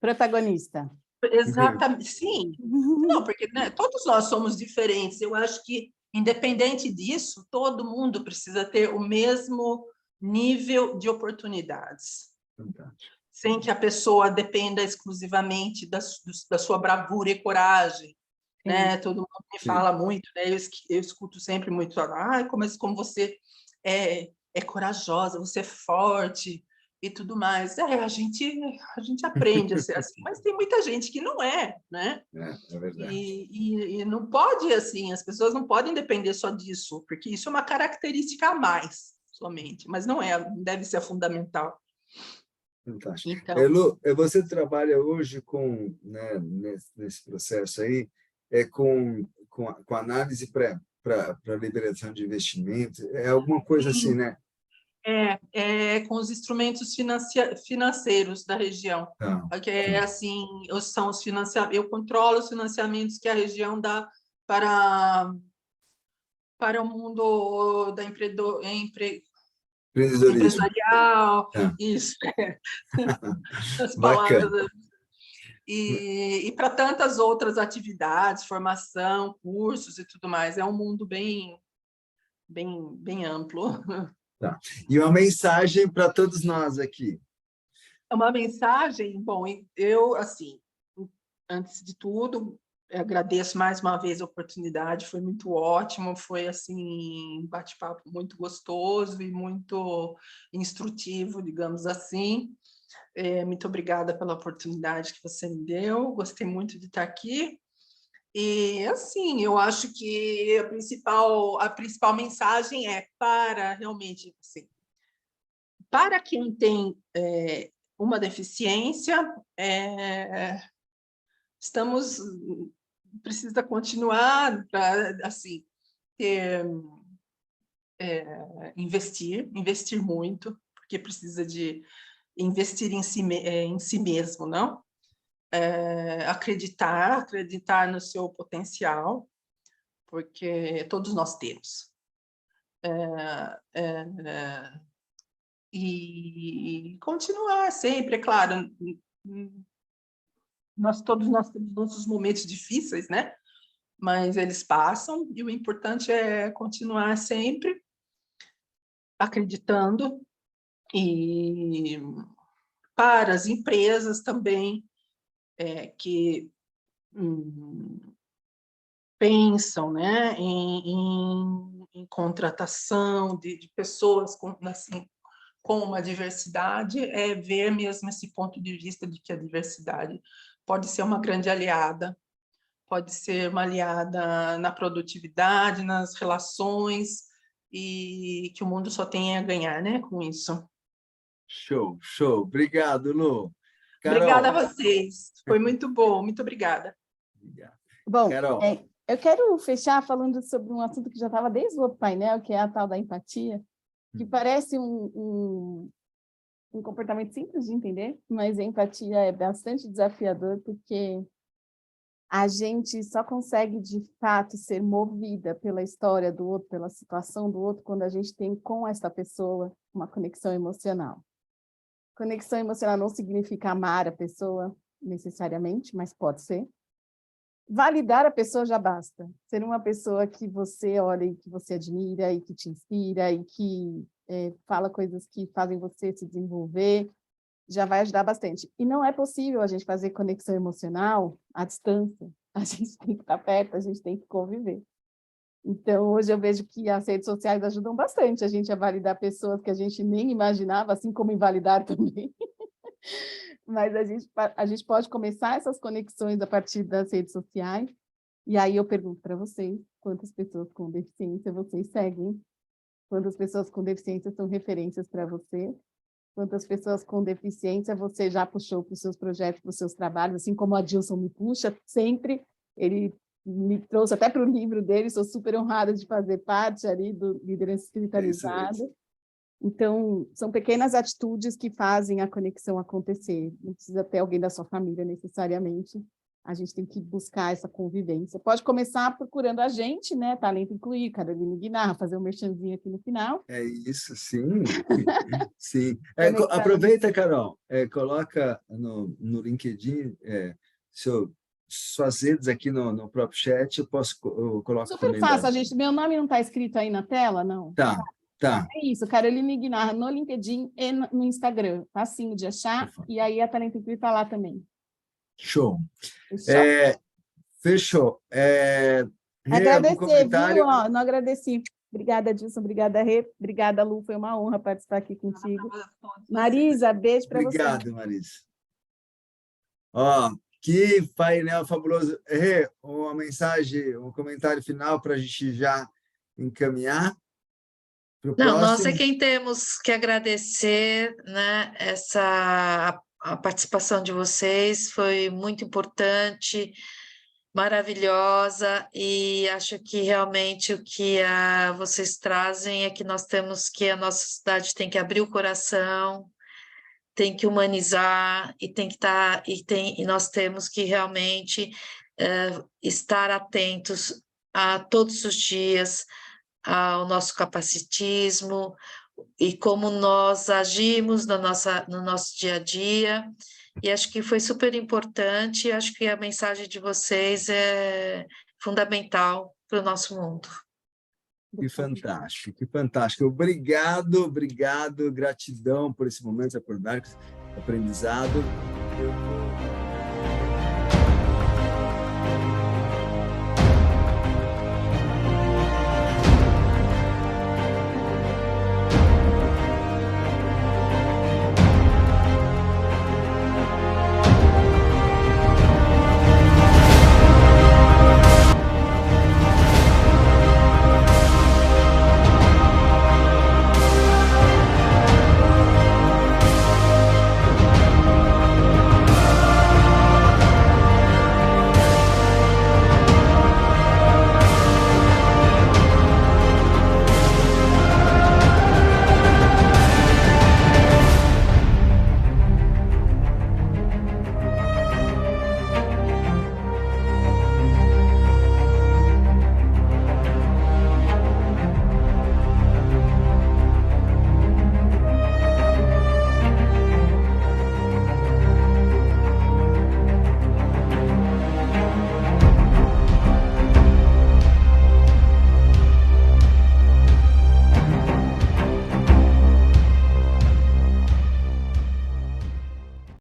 Protagonista. Exatamente, sim. Não, porque né, todos nós somos diferentes. Eu acho que, independente disso, todo mundo precisa ter o mesmo nível de oportunidades. Fantástico. Sem que a pessoa dependa exclusivamente da sua bravura e coragem. Né? Todo mundo me fala muito, né? Eu escuto sempre muito, como você é corajosa, você é forte e tudo mais. A gente aprende a ser assim, mas tem muita gente que não é, né? É verdade. E não pode, assim, as pessoas não podem depender só disso, porque isso é uma característica a mais, somente, mas não deve ser fundamental. Fantástico. Então, Elô, você trabalha hoje com, né, nesse processo aí, com análise para liberação de investimentos, é alguma coisa assim, né? com os instrumentos financeiros da região. Tá. Porque, assim, são os financiamentos, eu controlo os financiamentos que a região dá para o mundo da Empreendedorismo. empresarial, Tá. isso, as Bacana. palavras. E para tantas outras atividades, formação, cursos e tudo mais. É um mundo bem, bem, bem amplo. Tá. E uma mensagem para todos nós aqui. Uma mensagem, bom, eu, assim, antes de tudo, agradeço mais uma vez a oportunidade, foi muito ótimo, foi, assim, um bate-papo muito gostoso e muito instrutivo, digamos assim. Muito obrigada pela oportunidade que você me deu, gostei muito de estar aqui. E, assim, eu acho que a principal mensagem é para, realmente, assim, para quem tem uma deficiência, precisa continuar para, assim, ter investir muito, porque precisa de investir em si mesmo, não? Acreditar no seu potencial, porque todos nós temos. E continuar sempre, é claro, todos nós temos nossos momentos difíceis, né? Mas eles passam, e o importante é continuar sempre acreditando. E para as empresas também, que pensam, né, em contratação de pessoas com uma diversidade, ver mesmo esse ponto de vista de que a diversidade pode ser uma grande aliada, pode ser uma aliada na produtividade, nas relações, e que o mundo só tem a ganhar, né, com isso. Show, show. Obrigado, Lu. Carol. Obrigada a vocês. Foi muito bom. Muito obrigada. Obrigado. Bom, Carol. eu quero fechar falando sobre um assunto que já estava desde o outro painel, que é a tal da empatia, que parece um comportamento simples de entender, mas a empatia é bastante desafiador, porque a gente só consegue, de fato, ser movida pela história do outro, pela situação do outro, quando a gente tem com essa pessoa uma conexão emocional. Conexão emocional não significa amar a pessoa, necessariamente, mas pode ser. Validar a pessoa já basta. Ser uma pessoa que você olha e que você admira, e que te inspira, e que fala coisas que fazem você se desenvolver, já vai ajudar bastante. E não é possível a gente fazer conexão emocional à distância. A gente tem que estar perto, a gente tem que conviver. Então, hoje eu vejo que as redes sociais ajudam bastante a gente a validar pessoas que a gente nem imaginava, assim como invalidar também. Mas a gente pode começar essas conexões a partir das redes sociais. E aí eu pergunto para vocês, quantas pessoas com deficiência vocês seguem? Quantas pessoas com deficiência são referências para você? Quantas pessoas com deficiência você já puxou para os seus projetos, para os seus trabalhos, assim como a Dilson me puxa sempre, ele me trouxe até para o livro dele, sou super honrada de fazer parte ali do Liderança Espiritualizada. Então, são pequenas atitudes que fazem a conexão acontecer. Não precisa ter alguém da sua família, necessariamente. A gente tem que buscar essa convivência. Pode começar procurando a gente, né? Talento Incluir, Carolina Guinarra, fazer um merchanzinho aqui no final. É isso, sim. Sim. Aproveita, Carol, coloca no LinkedIn suas redes aqui no próprio chat, eu coloco super também. Fácil, gente. Meu nome não está escrito aí na tela, não? Tá. É isso, Carolina Guinarra, no LinkedIn e no Instagram. Facinho de achar, e aí a Talento Incluir está lá também. Show. Fechou. Agradecer, viu? Ó, não agradeci. Obrigada, Dilson. Obrigada, Rê. Obrigada, Lu. Foi uma honra participar aqui contigo. Marisa, beijo para você. Obrigado, Marisa. Que painel fabuloso. Rê, uma mensagem, um comentário final para a gente já encaminhar. Não, nós é quem temos que agradecer, né, a participação de vocês, foi muito importante, maravilhosa, e acho que realmente o que vocês trazem é que nós temos que, a nossa sociedade tem que abrir o coração, tem que humanizar, e tem que estar, e nós temos que realmente estar atentos a todos os dias ao nosso capacitismo e como nós agimos no nosso dia a dia, e acho que foi super importante, acho que a mensagem de vocês é fundamental para o nosso mundo. Que fantástico, que fantástico. Obrigado, gratidão por esse momento de aprendizado.